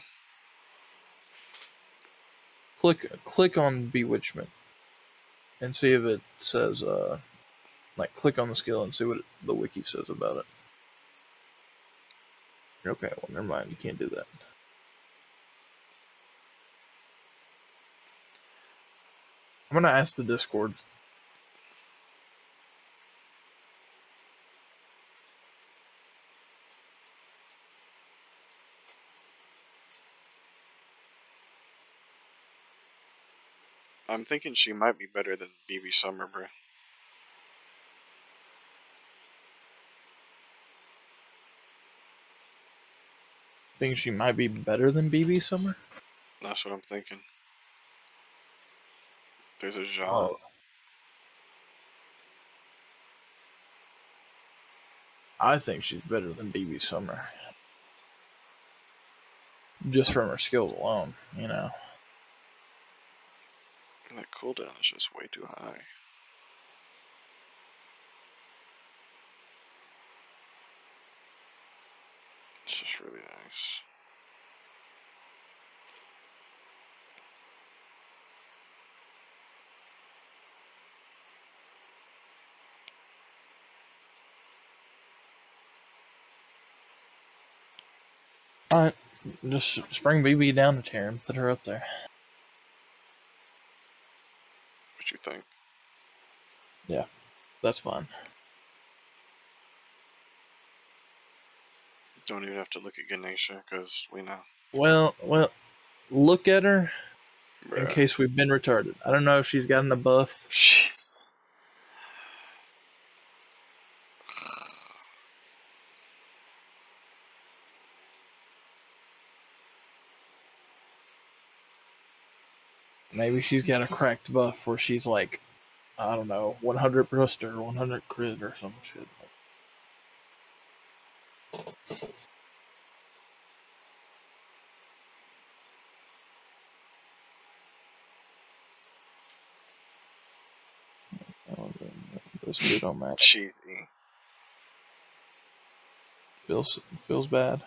Click on Bewitchment and see if it says like click on the skill and see what the wiki says about it. Okay, well never mind, you can't do that. I'm gonna ask the Discord. I'm thinking she might be better than BB Summer, bro. Think she might be better than BB Summer? That's what I'm thinking. There's a Jean. Oh. I think she's better than BB Summer. Just from her skills alone, you know. And that cooldown is just way too high. It's just really nice. Alright, just bring BB down to tier and put her up there. What you think? Yeah, that's fine. Don't even have to look at Ganesha, because we know. Well, look at her Bruh. in case we've been retarded. I don't know if she's gotten a buff. Jeez. Maybe she's got a cracked buff where she's like, I don't know, 100 burst or 100 crit or some shit. This dude don't matter. Cheesy. Feels bad.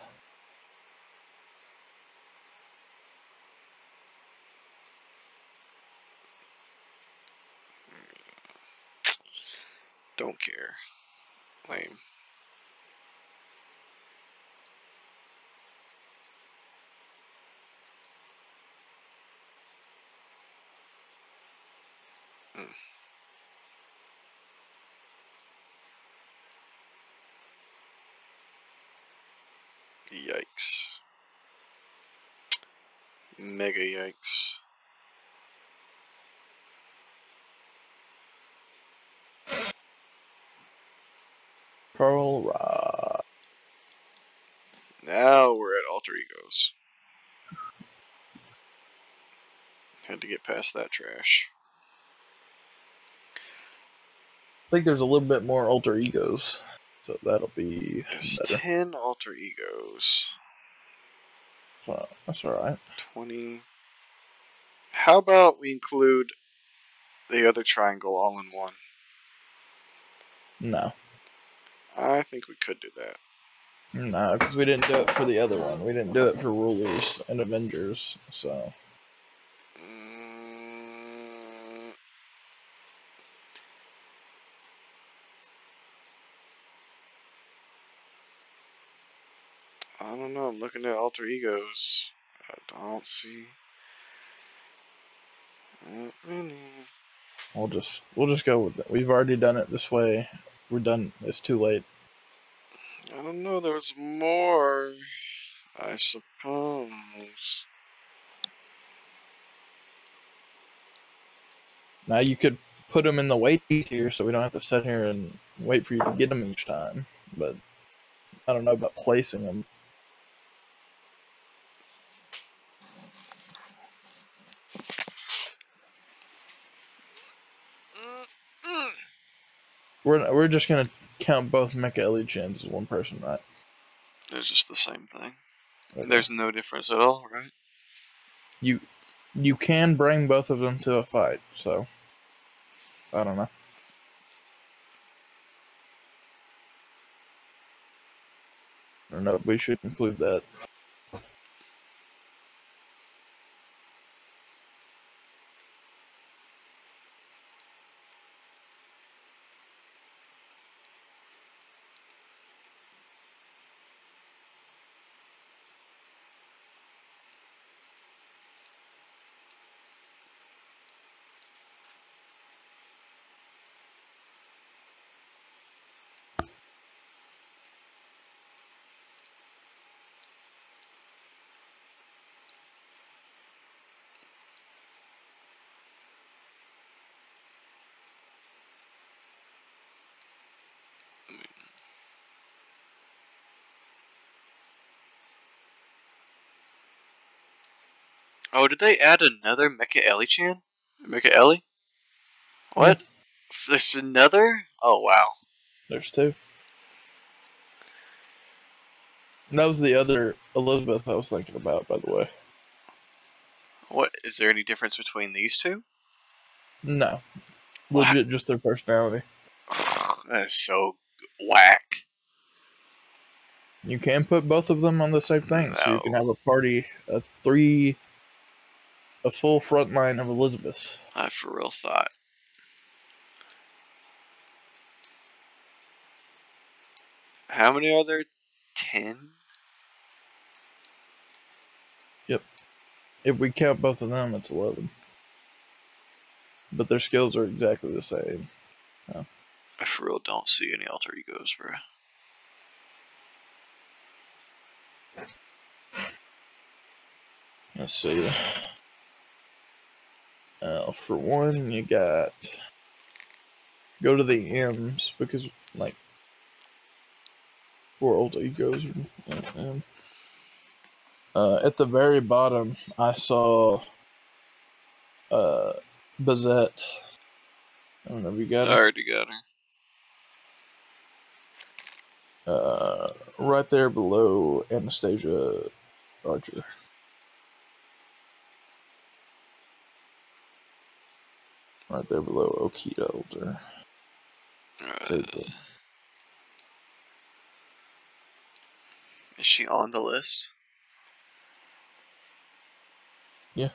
Don't care. Lame. Yikes. Mega yikes. Pearl Rod. Now we're at alter egos. Had to get past that trash. I think there's a little bit more alter egos, so that'll be There's better. 10 alter egos. So that's alright. 20. How about we include the other triangle all in one? No. I think we could do that. No, because we didn't do it for the other one. We didn't do it for Rulers and Avengers, so. I don't know. I'm looking at alter egos. I don't see any. We'll just go with it. We've already done it this way. We're done. It's too late. I don't know. There was more, I suppose. Now you could put them in the wait here, so we don't have to sit here and wait for you to get them each time. But I don't know about placing them. We're just gonna count both Mecha Ellie Chins as one person, right? They're just the same thing. Okay. There's no difference at all, right? You can bring both of them to a fight, so I don't know. I don't know if we should include that. Oh, did they add another Mecha Ellie-chan? Mecha Ellie? What? There's another? Oh, wow. There's two. And that was the other Elizabeth I was thinking about, by the way. What? Is there any difference between these two? No. Wow. Legit, just their personality. That is so whack. You can put both of them on the same thing, so you can have a party, a full front line of Elizabeths. I for real thought. How many are there? 10? Yep. If we count both of them, it's 11. But their skills are exactly the same. Oh. I for real don't see any alter egos, bro. Let's see. For one, you got go to the M's because like 4 alter egos. At the very bottom, I saw Bazette. I don't know if you got her. I already got her. Right there below Anastasia Archer. Right there below Okita Older. Is she on the list? Yeah.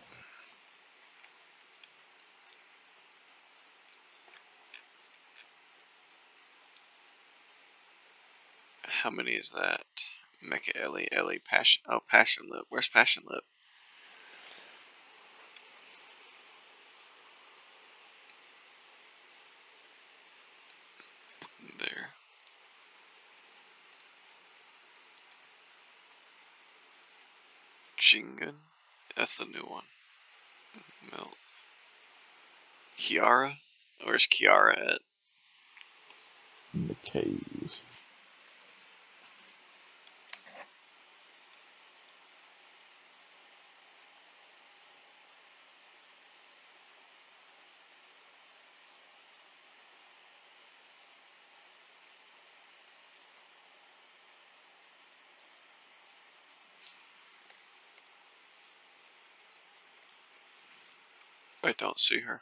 How many is that? Mecha Ellie, Passion. Oh, Passion Lip. Where's Passion Lip? There. Chingun. That's the new one. Melt. Kiara? Where's Kiara at? In the caves. I don't see her.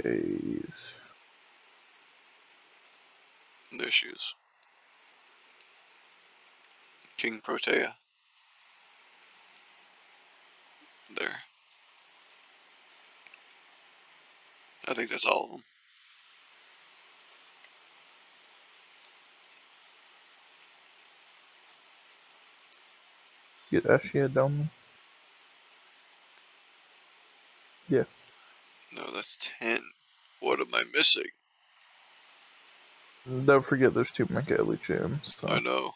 Caves. There she is. King Protea. There. I think that's all of them. Get Ashia Domi? Yeah. No, that's 10. What am I missing? Don't forget there's 2 Michaeli Chams. So. I know.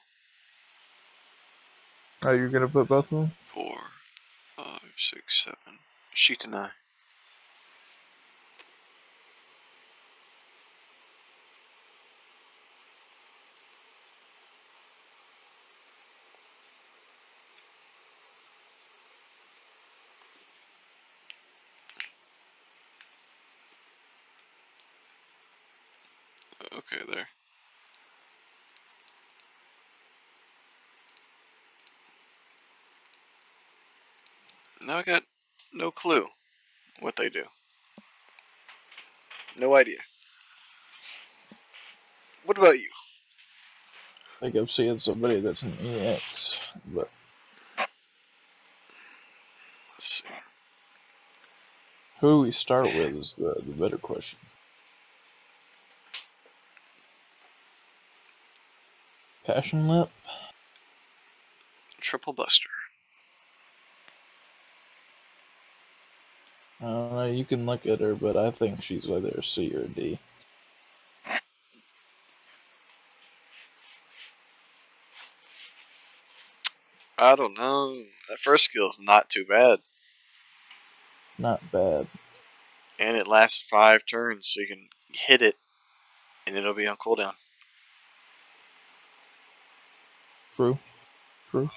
Oh, you're gonna put both of them? 4, 5, 6, 7. Shitanai. Okay, there. Now I got no clue what they do. No idea. What about you? I think I'm seeing somebody that's an EX, but Let's see. who we start with is the better question. Passion Lip? Triple Buster. You can look at her, but I think she's either a C or a D. I don't know. That first skill is not too bad. Not bad. And it lasts 5 turns, so you can hit it, and it'll be on cooldown. True. True.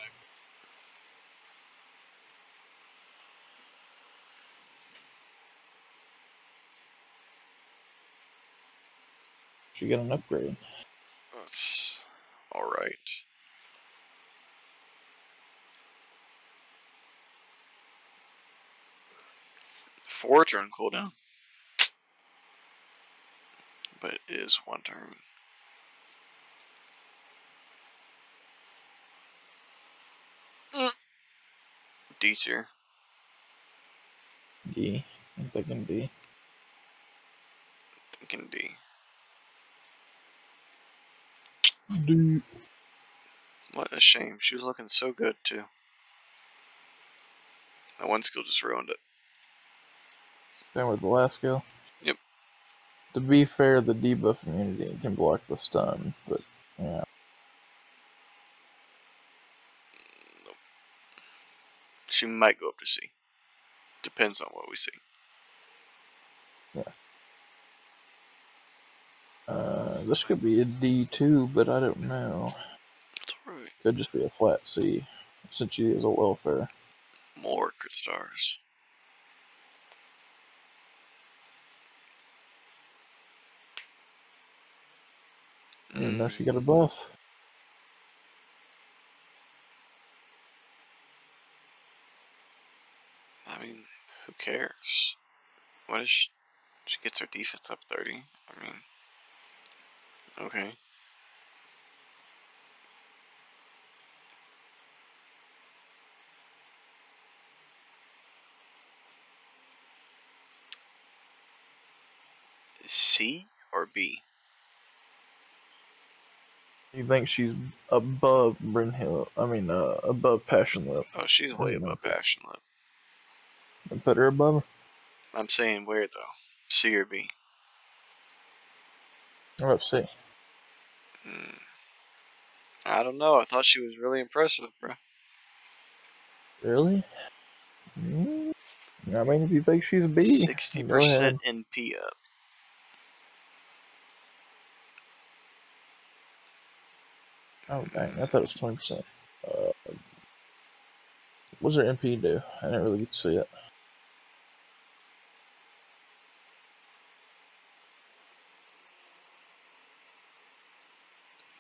She got an upgrade. That's alright. 4 turn cooldown. But it is 1 turn. D tier. D. I'm thinking D. Thinking D. D. What a shame. She was looking so good, too. That one skill just ruined it. Same with the last skill. Yep. To be fair, the debuff immunity can block the stun, but yeah. Nope. She might go up to C. Depends on what we see. Yeah. This could be a D too, but I don't know. That's alright. Could just be a flat C, since she is a welfare. More crit stars. I didn't know she got a buff. I mean, who cares? What is she gets her defense up 30. I mean, okay. C or B? You think she's above Brynhild? I mean, above Passion Lip. Oh, she's way above Passion Lip. And put her above her? I'm saying where though? C or B? Let's see. I don't know. I thought she was really impressive, bro. Really? I mean, if you think she's B, 60% NP up. Oh, dang. I thought it was 20%. What's her MP do? I didn't really get to see it.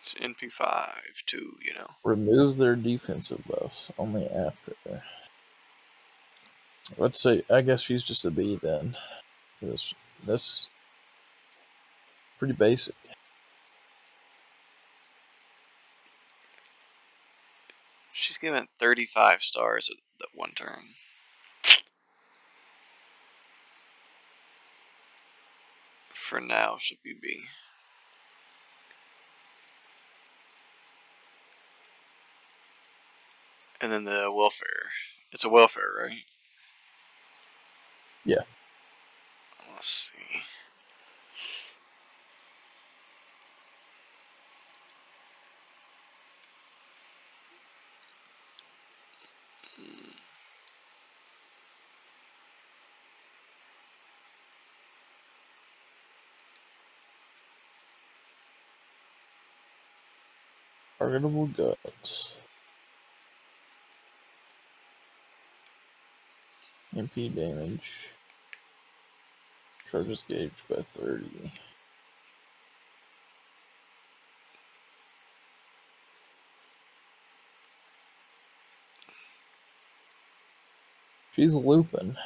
It's NP 5 too, you know. Removes their defensive buffs only after. Let's say, I guess she's just a B then. That's pretty basic. She's given 35 stars at that 1 turn. For now, should be B. And then the welfare. It's a welfare, right? Yeah. Let's see. Targetable guts. MP damage. Charges gauge by 30. She's looping.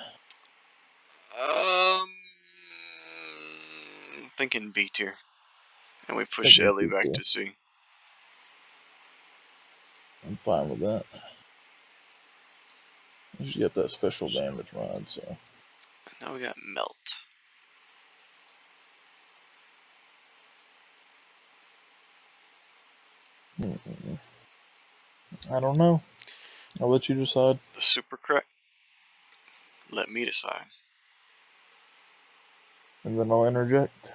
Thinking B tier. And we push Ellie back to C. I'm fine with that. She's got that special damage mod, so. Now we got Melt. I don't know. I'll let you decide. The super crack. Let me decide. And then I'll interject.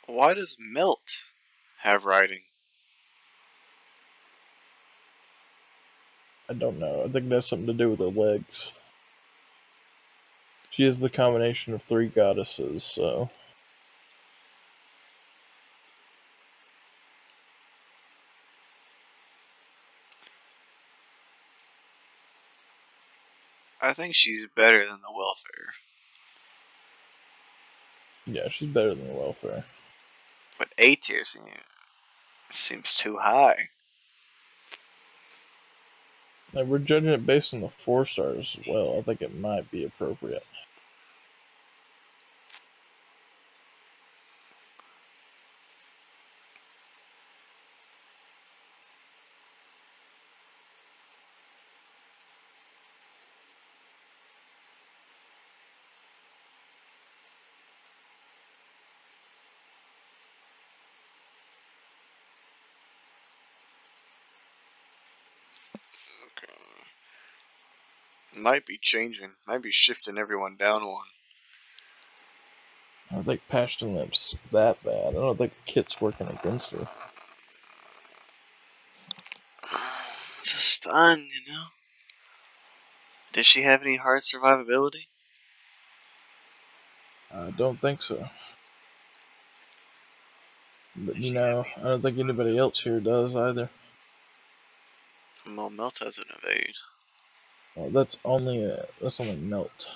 Why does Melt have riding? I don't know. I think that's something to do with her legs. She is the combination of 3 goddesses, so. I think she's better than the welfare. Yeah, she's better than the welfare. But A tier seems too high. Now, we're judging it based on the 4 stars as well. I think it might be appropriate. Okay. Might be changing. Might be shifting everyone down one. I don't think Passion Lip's that bad. I don't think Kit's working against her. The stun, you know? Does she have any hard survivability? I don't think so. But you know, I don't think anybody else here does either. Well, Melt has an evade. Well, that's only Melt.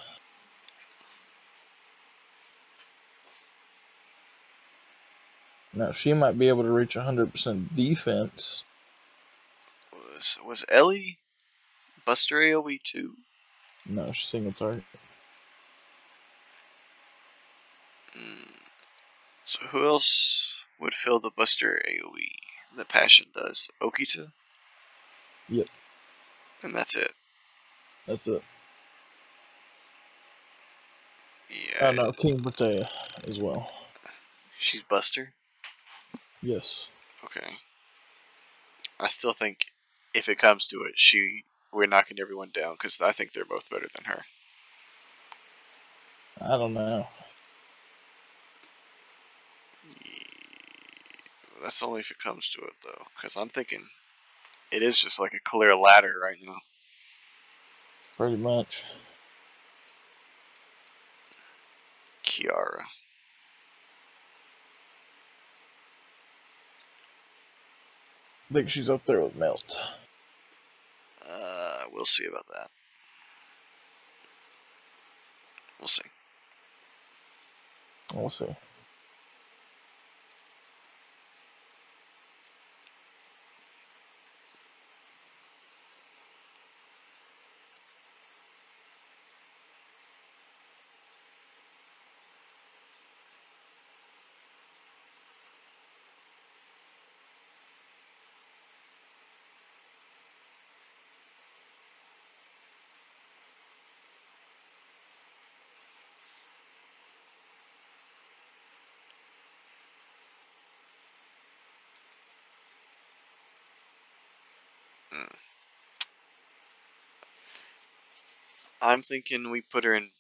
Now she might be able to reach 100% defense. Was Ellie Buster AoE too? No, she's single target. So who else would fill the Buster AoE that Passion does? Okita? Yep. And that's it. That's it. Yeah. Oh no, King Batea as well. She's Buster? Yes. Okay. I still think if it comes to it, we're knocking everyone down because I think they're both better than her. I don't know. That's only if it comes to it, though, because I'm thinking it is just like a clear ladder right now. Pretty much. Kiara. I think she's up there with Melt. We'll see about that. We'll see. We'll see. I'm thinking we put her in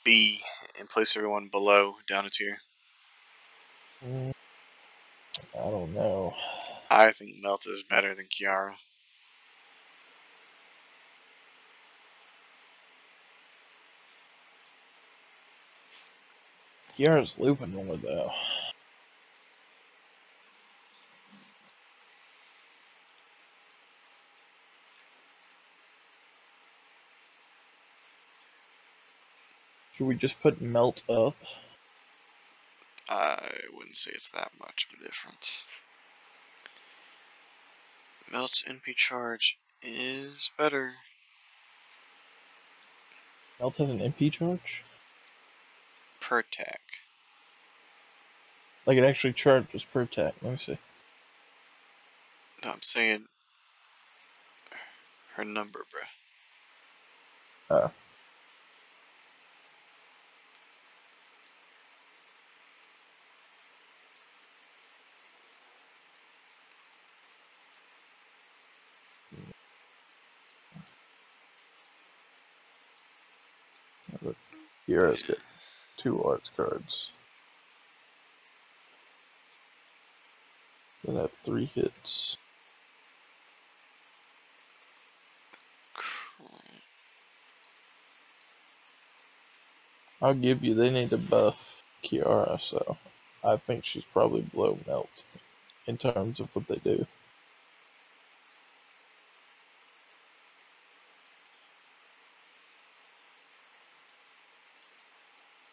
B and place everyone below down a tier. I don't know. I think Melt is better than Kiara. Kiara's looping more though. Should we just put Melt up? I wouldn't say it's that much of a difference. Melt's NP charge is better. Melt has an MP charge? Per attack. Like it actually charges per attack. Let me see. No, I'm saying her number, bruh. Oh. But Kiara's got 2 arts cards that have 3 hits. I'll give you, they need to buff Kiara, so I think she's probably below Melt in terms of what they do.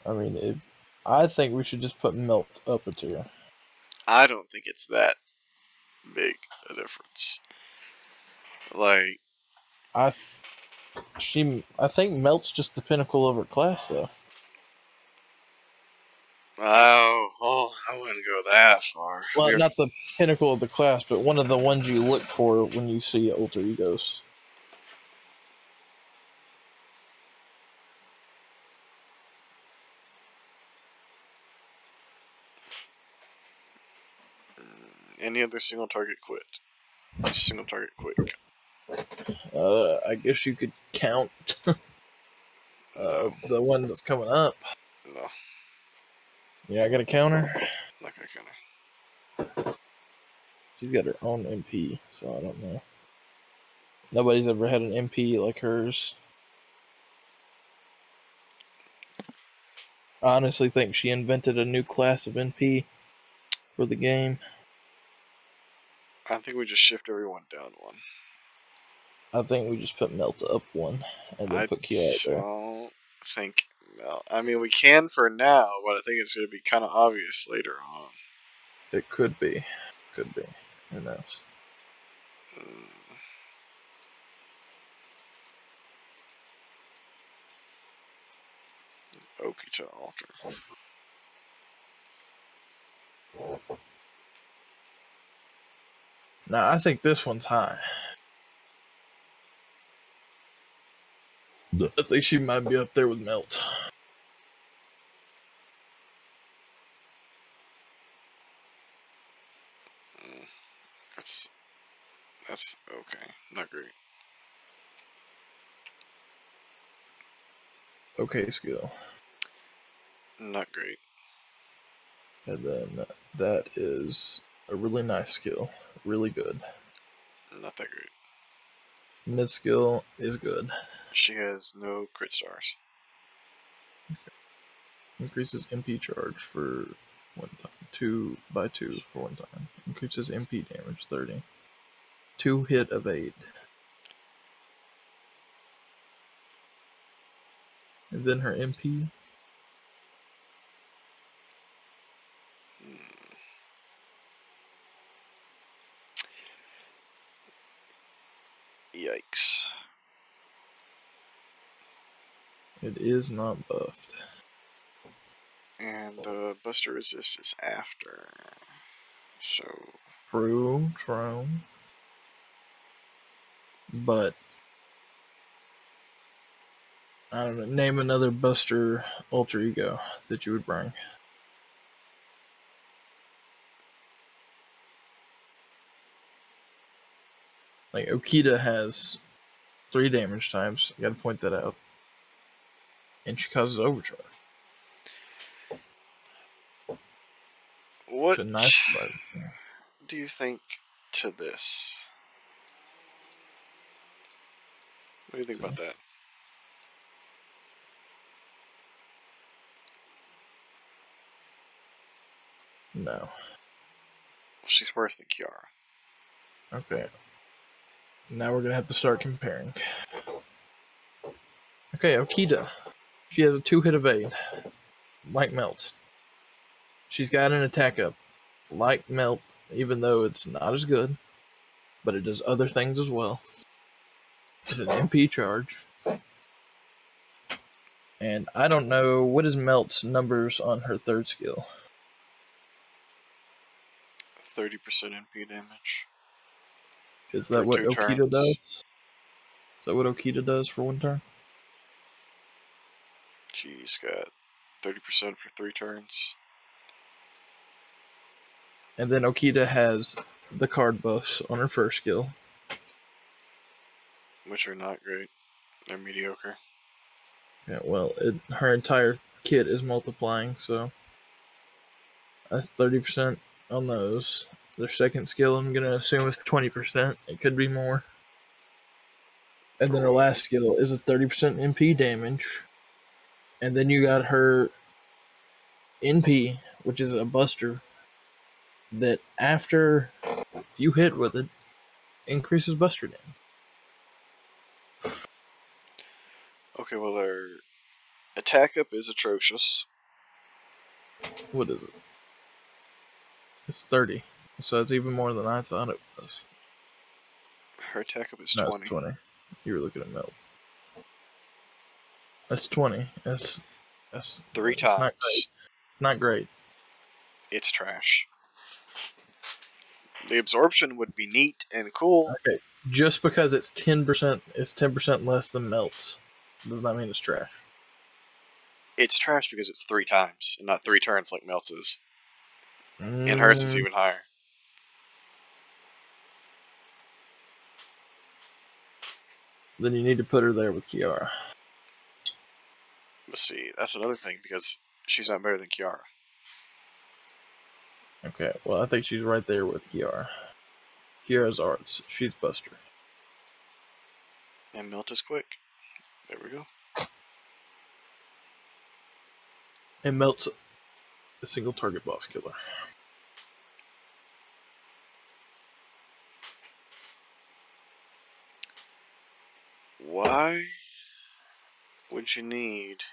I mean, I think we should just put Melt up a tier. I don't think it's that big a difference. Like, I think Melt's just the pinnacle of her class, though. oh, I wouldn't go that far. Well, not the pinnacle of the class, but one of the ones you look for when you see alter egos. Any other single target quit. Single target quick. I guess you could count No. the one that's coming up. No. Yeah, I got a counter. Not gonna counter. She's got her own MP, so I don't know. Nobody's ever had an MP like hers. I honestly think she invented a new class of NP for the game. I think we just shift everyone down one. I think we just put Melt up one and then put Kiara there. I don't think Melt. I mean, we can for now, but I think it's going to be kind of obvious later on. It could be. Could be. Who knows? Okita alter. Now, I think this one's high. I think she might be up there with Melt. That's okay. Not great. Okay skill. Not great. And then that is a really nice skill. Really good. Not that great. Mid skill is good. She has no crit stars. Increases MP charge for 1 time. 2 by 2 for 1 time. Increases MP damage 30. 2 hit evade. And then her MP. Yikes. It is not buffed. And the Buster Resist is after. So. True. But I don't know. Name another Buster alter ego that you would bring. Like Okita has 3 damage types. I gotta point that out. and she causes overcharge. What It's a nice button. do you think to this? What do you think about that? No. Well, she's worse than Kiara. Okay. Now we're gonna have to start comparing. Okay, Okita. She has a 2-hit evade, like Melt. She's got an attack up, like Melt, even though it's not as good, but it does other things as well. It's an MP charge. And I don't know, what is Melt's numbers on her 3rd skill? 30% MP damage. Is that what Okita does? Is that what Okita does for 1 turn? She's got 30% for 3 turns. And then Okita has the card buffs on her 1st skill, which are not great. They're mediocre. Yeah, well, her entire kit is multiplying, so that's 30% on those. Their 2nd skill, I'm going to assume, is 20%. It could be more. And then her last skill is a 30% MP damage. And then you got her NP, which is a buster, that after you hit with it, increases buster damage. Okay, well, her attack up is atrocious. What is it? It's 30. So it's even more than I thought it was. Her attack up is No, 20. It's 20. You were looking at Melt. That's 20. That's 3 times. Not great. It's trash. The absorption would be neat and cool. Okay. Just because it's 10% less than Melt's does not mean it's trash. It's trash because it's 3 times and not 3 turns like Melt's is. And hers is even higher. Then you need to put her there with Kiara. But see, that's another thing because she's not better than Kiara. Okay, well, I think she's right there with Kiara. Kiara's arts. She's Buster. And Melt is quick. There we go. And Melt's a single target boss killer. Why would you need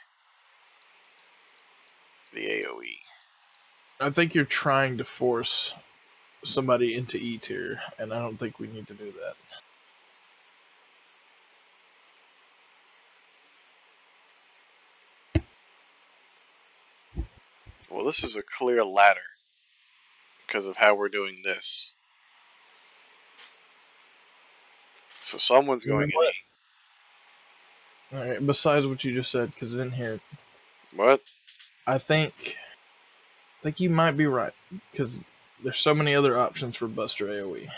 the AoE? I think you're trying to force somebody into E tier, and I don't think we need to do that. Well, this is a clear ladder because of how we're doing this. So someone's going in E. Alright, besides what you just said, because I didn't hear it. What? I think you might be right, because there's so many other options for Buster AoE.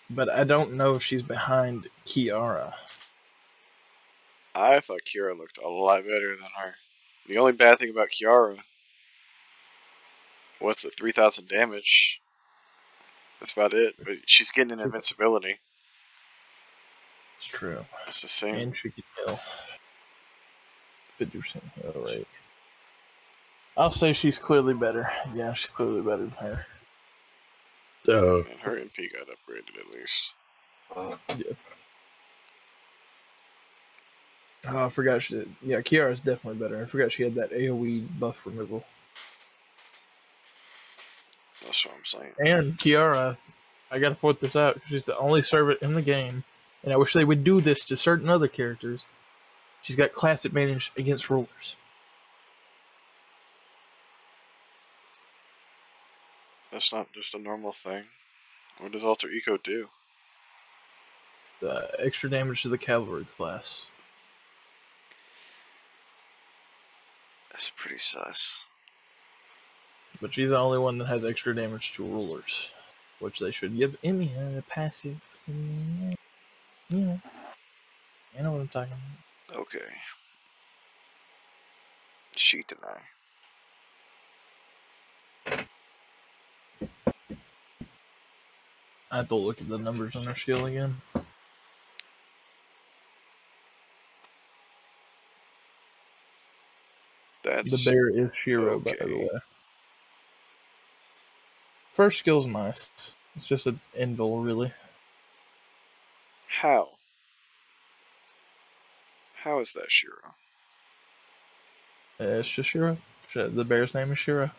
But I don't know if she's behind Kiara. I thought Kiara looked a lot better than her. The only bad thing about Kiara was the 3,000 damage. That's about it. But she's getting an invincibility. It's true. It's the same. And she can heal. 50% heal rate. I'll say she's clearly better. Yeah, she's clearly better than her. And her MP got upgraded at least. Yeah. Oh, I forgot she did. Yeah, Kiara's definitely better. I forgot she had that AoE buff removal. That's what I'm saying. And Kiara, I gotta point this out, she's the only servant in the game, and I wish they would do this to certain other characters. She's got class advantage against rulers. That's not just a normal thing. What does Alter Eco do? The extra damage to the cavalry class. That's pretty sus. But she's the only one that has extra damage to rulers, which they should give Emmy a passive. Yeah. You know what I'm talking about. Okay. She deny. I have to look at the numbers on her skill again. The That's bear is Shiro, by the okay. way. First skill's nice. It's just an invul, really. How? How is that Shiro? It's just Shiro. The bear's name is Shiro.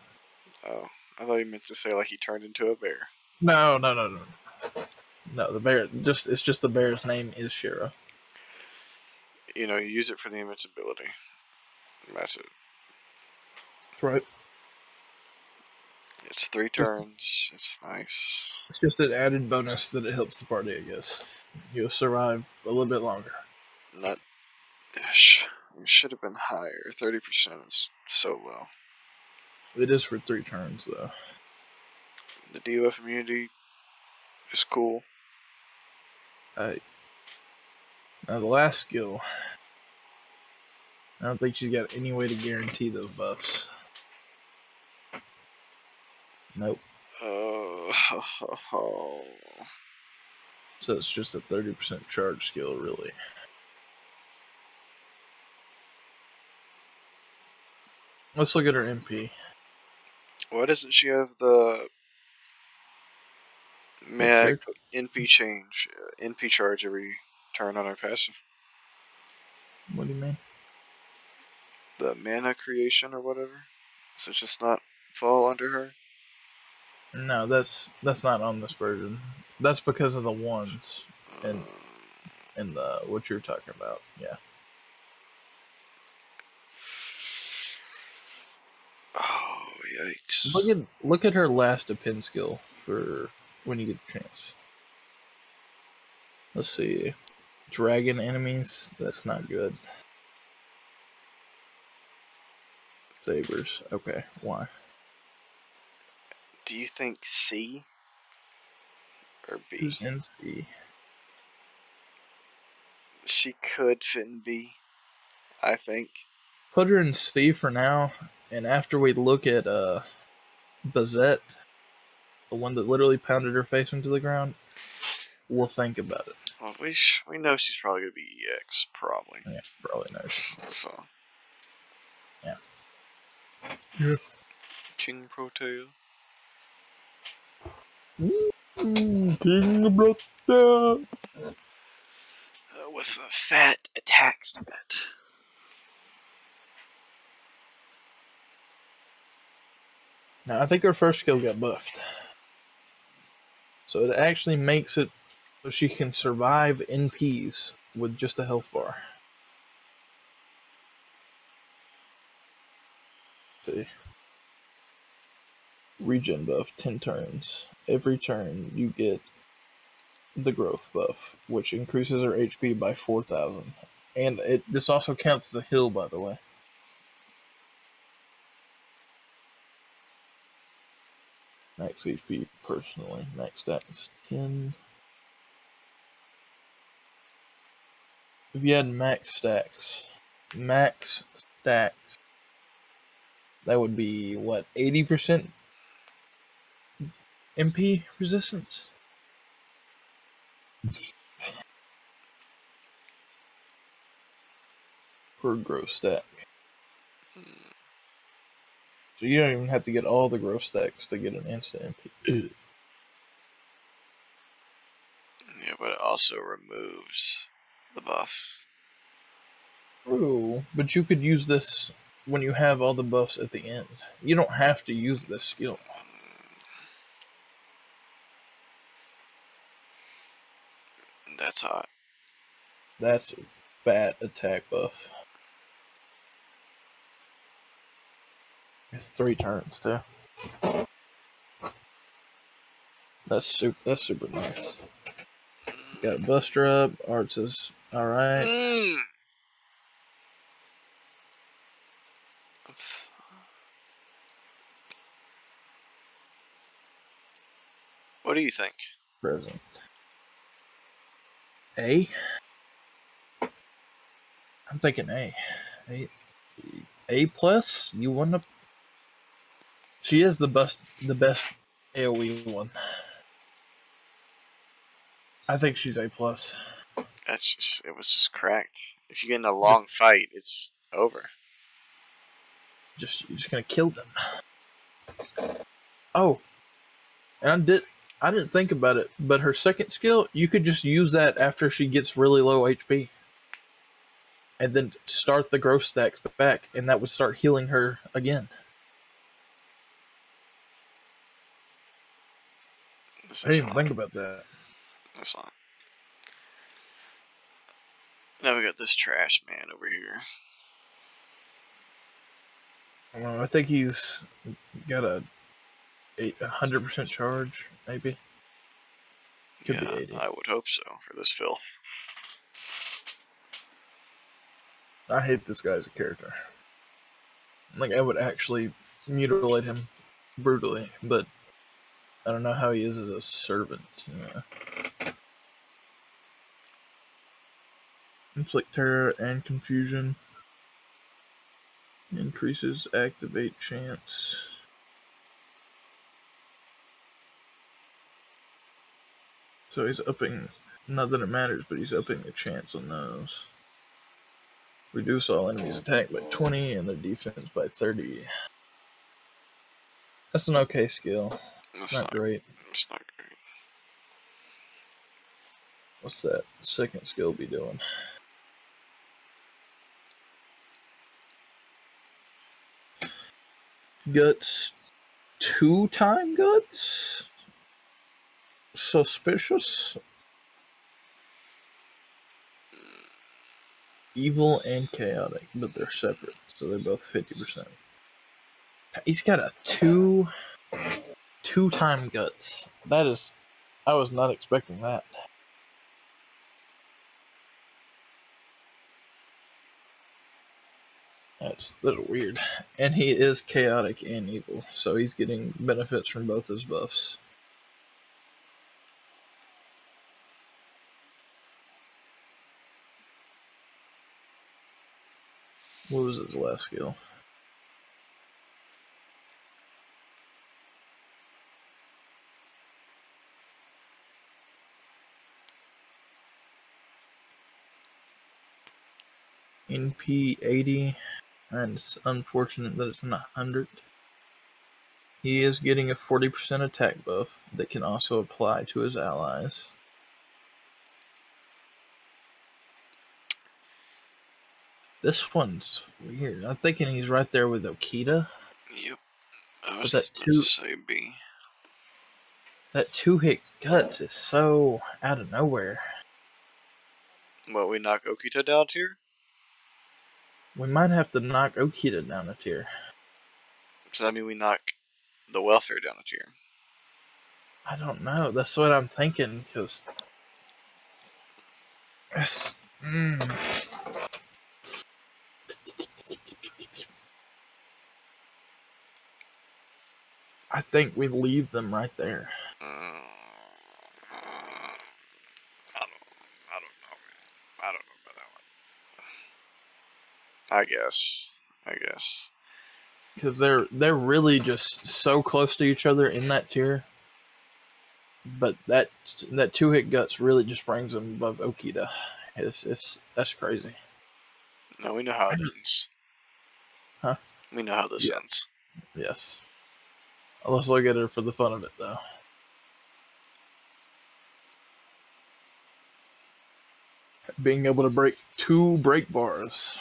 Oh, I thought you meant to say like he turned into a bear. No. No, the bear. It's just the bear's name is Shiro. You know, you use it for the invincibility. That's it. That's right. It's 3 Just turns. It's nice. It's just an added bonus that it helps the party, I guess. You'll survive a little bit longer. Not ish. It should have been higher. 30% is so low. It is for 3 turns, though. The DOF immunity is cool. Now, the last skill, I don't think she's got any way to guarantee those buffs. Nope. Oh. So it's just a 30% charge skill, really. Let's look at her MP. Why doesn't she have the mag Character? NP change, NP charge every turn on her passive? What do you mean? The mana creation or whatever? Does it just not fall under her? No, that's not on this version. That's because of the ones and the what you're talking about. Yeah. Oh, yikes. Look at her last depend skill for when you get the chance. Let's see. Dragon enemies, that's not good. Sabers. Okay, why? Do you think C or B? Who's in C? She could fit in B, I think. Put her in C for now, and after we look at Bazette, the one that literally pounded her face into the ground, we'll think about it. Well, we know she's probably gonna be EX, probably. Yeah, probably knows. So. Yeah. Yeah. King Protea. King Brother. With a fat attack stat. Now, I think her first skill got buffed. So it actually makes it so she can survive NPs with just a health bar. See. Regen buff, 10 turns. Every turn you get the growth buff, which increases her HP by 4,000. And this also counts as a heal, by the way. Max HP personally. Max stat is 10. If you had max stacks, that would be what, 80% MP resistance? Per growth stack. So you don't even have to get all the growth stacks to get an instant MP. Yeah, but it also removes the buff. True, but you could use this when you have all the buffs at the end. You don't have to use this skill. That's hot. That's a fat attack buff. It's 3 turns too. That's super nice. Got Buster up. Arts is alright. What do you think? Present. A? I'm thinking A plus. You want to? She is the best AOE one. I think she's A plus. It was just cracked. If you get in a long fight, it's over. You're just gonna kill them. Oh, and I didn't think about it, but her second skill, you could just use that after she gets really low HP. And then start the growth stacks back, and that would start healing her again. I didn't even think about that. That's not. Now we got this trash man over here. I think he's got a 100% charge, maybe. Could be 80. I would hope so for this filth. I hate this guy as a character. Like, I would actually mutilate him brutally, but I don't know how he is as a servant. Inflict terror and confusion. Increases activate chance. So he's upping, not that it matters, but he's upping the chance on those. Reduce all enemies' attack by 20 and their defense by 30. That's an okay skill. Not great. It's not great. What's that second skill be doing? Guts 2-time guts? Suspicious? Evil and chaotic, but they're separate, so they're both 50%. He's got a two-time guts. That is, I was not expecting that. That's weird. And he is chaotic and evil, so he's getting benefits from both his buffs. What was his last skill? NP 80, and it's unfortunate that it's not 100. He is getting a 40% attack buff that can also apply to his allies. This one's weird. I'm thinking he's right there with Okita. Yep. I was to say B. That 2-hit guts is so out of nowhere. What, we knock Okita down tier? We might have to knock Okita down a tier. Does that mean we knock the welfare down a tier? I don't know. That's what I'm thinking, because... I think we leave them right there. I don't know about that one. I guess. Because they're really just so close to each other in that tier. But that 2-hit guts really just brings them above Okita. That's crazy. No, we know how it ends. Huh? We know how this ends. Yes. Let's look at it for the fun of it, though. Being able to break 2 break bars.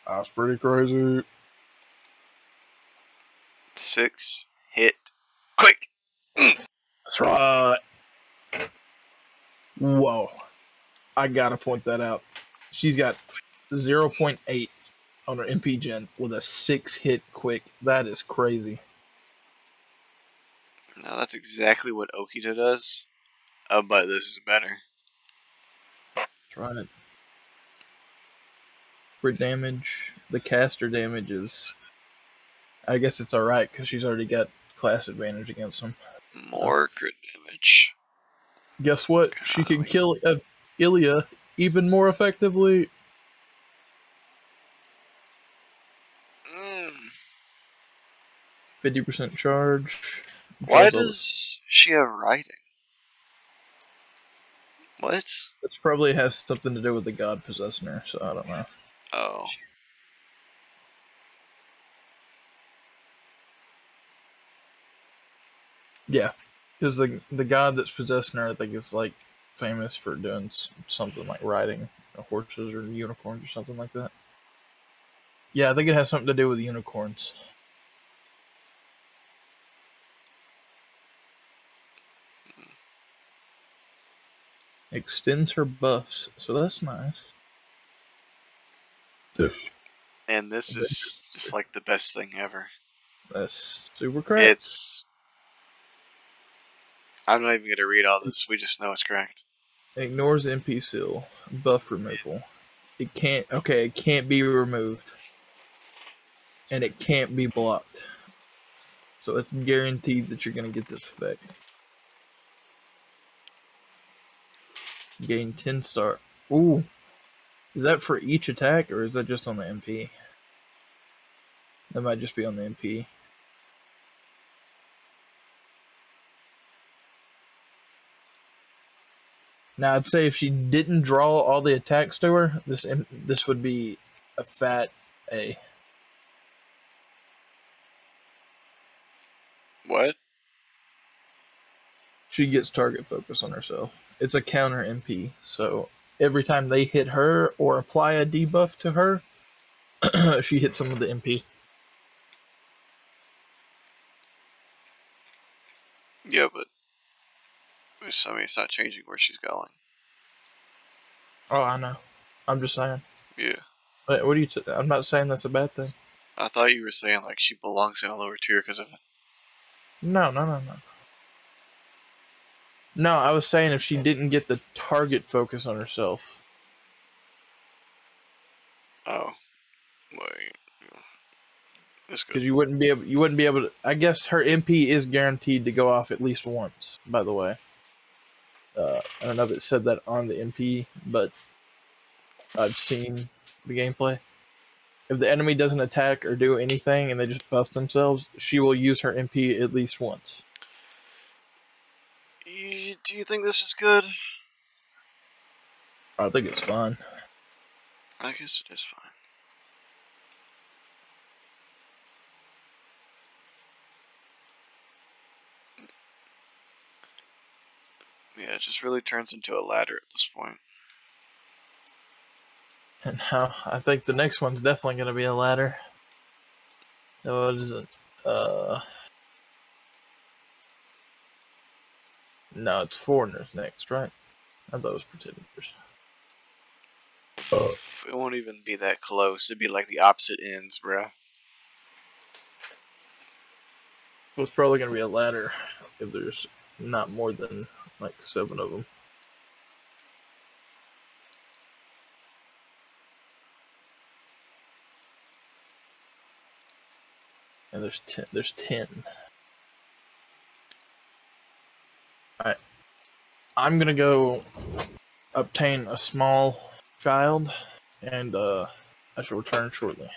That's pretty crazy. 6 hit quick. That's right. Whoa. I gotta point that out. She's got 0.8 on her MP gen with a 6-hit quick. That is crazy. Now that's exactly what Okita does. But this is better. That's right. For damage, the caster damage is... I guess it's alright, because she's already got class advantage against him. More crit damage. Guess what? She can kill Ilya even more effectively. 50% charge. Why Draws all the. does she have writing? What? This probably has something to do with the god possessing her, so I don't know. Oh. Yeah, because the god that's possessing her, I think, is like famous for doing something like riding horses or unicorns or something like that. Yeah, I think it has something to do with unicorns. Extends her buffs, so that's nice. And this is just like the best thing ever. That's super correct. It's. I'm not even going to read all this, we just know it's correct. Ignores MP seal. Buff removal. It can't be removed. And it can't be blocked. So it's guaranteed that you're going to get this effect. Gain 10 star. Ooh. Is that for each attack, or is that just on the MP? That might just be on the MP. Now, I'd say if she didn't draw all the attacks to her, this would be a fat A. What? She gets target focus on herself. It's a counter MP, so every time they hit her or apply a debuff to her, she hits them with the MP. Yeah, but. I mean, it's not changing where she's going. Oh, I know. I'm just saying. Yeah. What are you? I'm not saying that's a bad thing. I thought you were saying, like, she belongs in a lower tier because of it. No. No, I was saying if she didn't get the target focus on herself. Oh. Wait. That's good. Because you wouldn't be able to. I guess her MP is guaranteed to go off at least once. By the way, I don't know if it said that on the MP, but I've seen the gameplay. If the enemy doesn't attack or do anything and they just buff themselves, she will use her MP at least once. Do you think this is good? I think it's fun. I guess it is fine. Yeah, it just really turns into a ladder at this point. And now I think the next one's definitely going to be a ladder. What is it? No, it's foreigners next, right? I thought it was pretenders. It won't even be that close. It'd be like the opposite ends, bro. Well, it's probably going to be a ladder if there's not more than like 7 of them. And there's 10. There's 10. Alright. I'm gonna go obtain a small child, and I shall return shortly.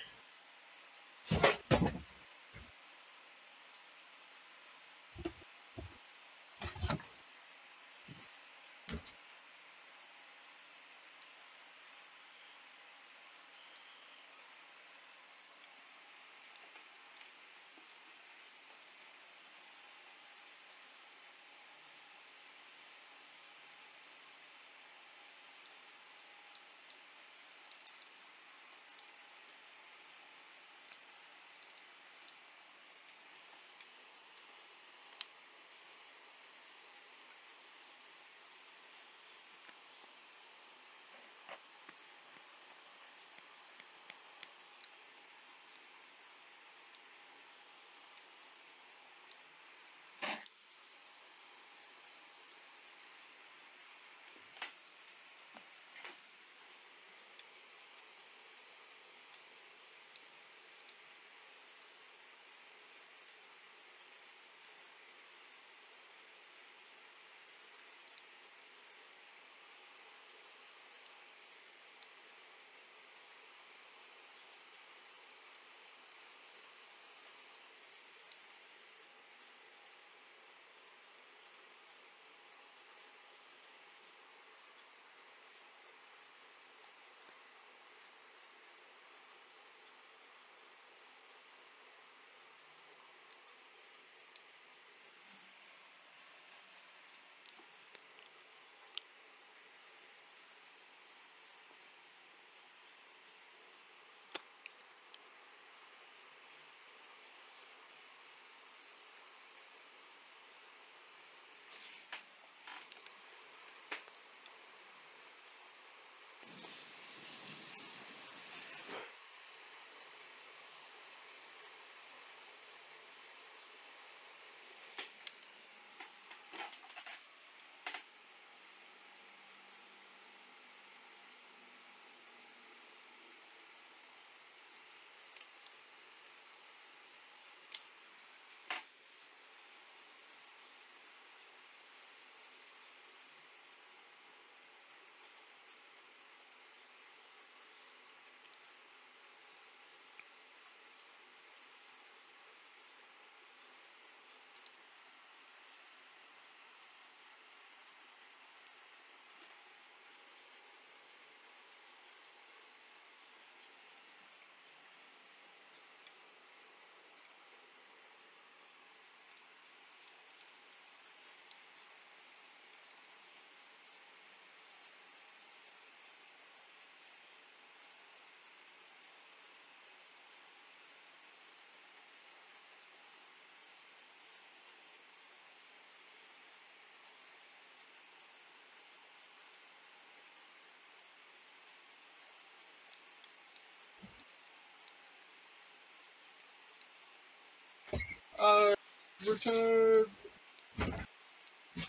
Return.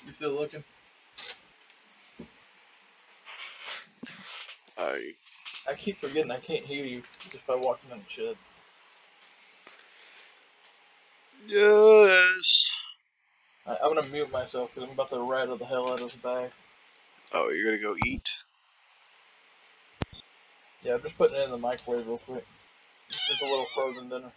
You still looking? I keep forgetting I can't hear you just by walking in the shed. Yes. I'm gonna mute myself because I'm about to rattle the hell out of this bag. Oh, you're gonna go eat? Yeah, I'm just putting it in the microwave real quick. It's just a little frozen dinner.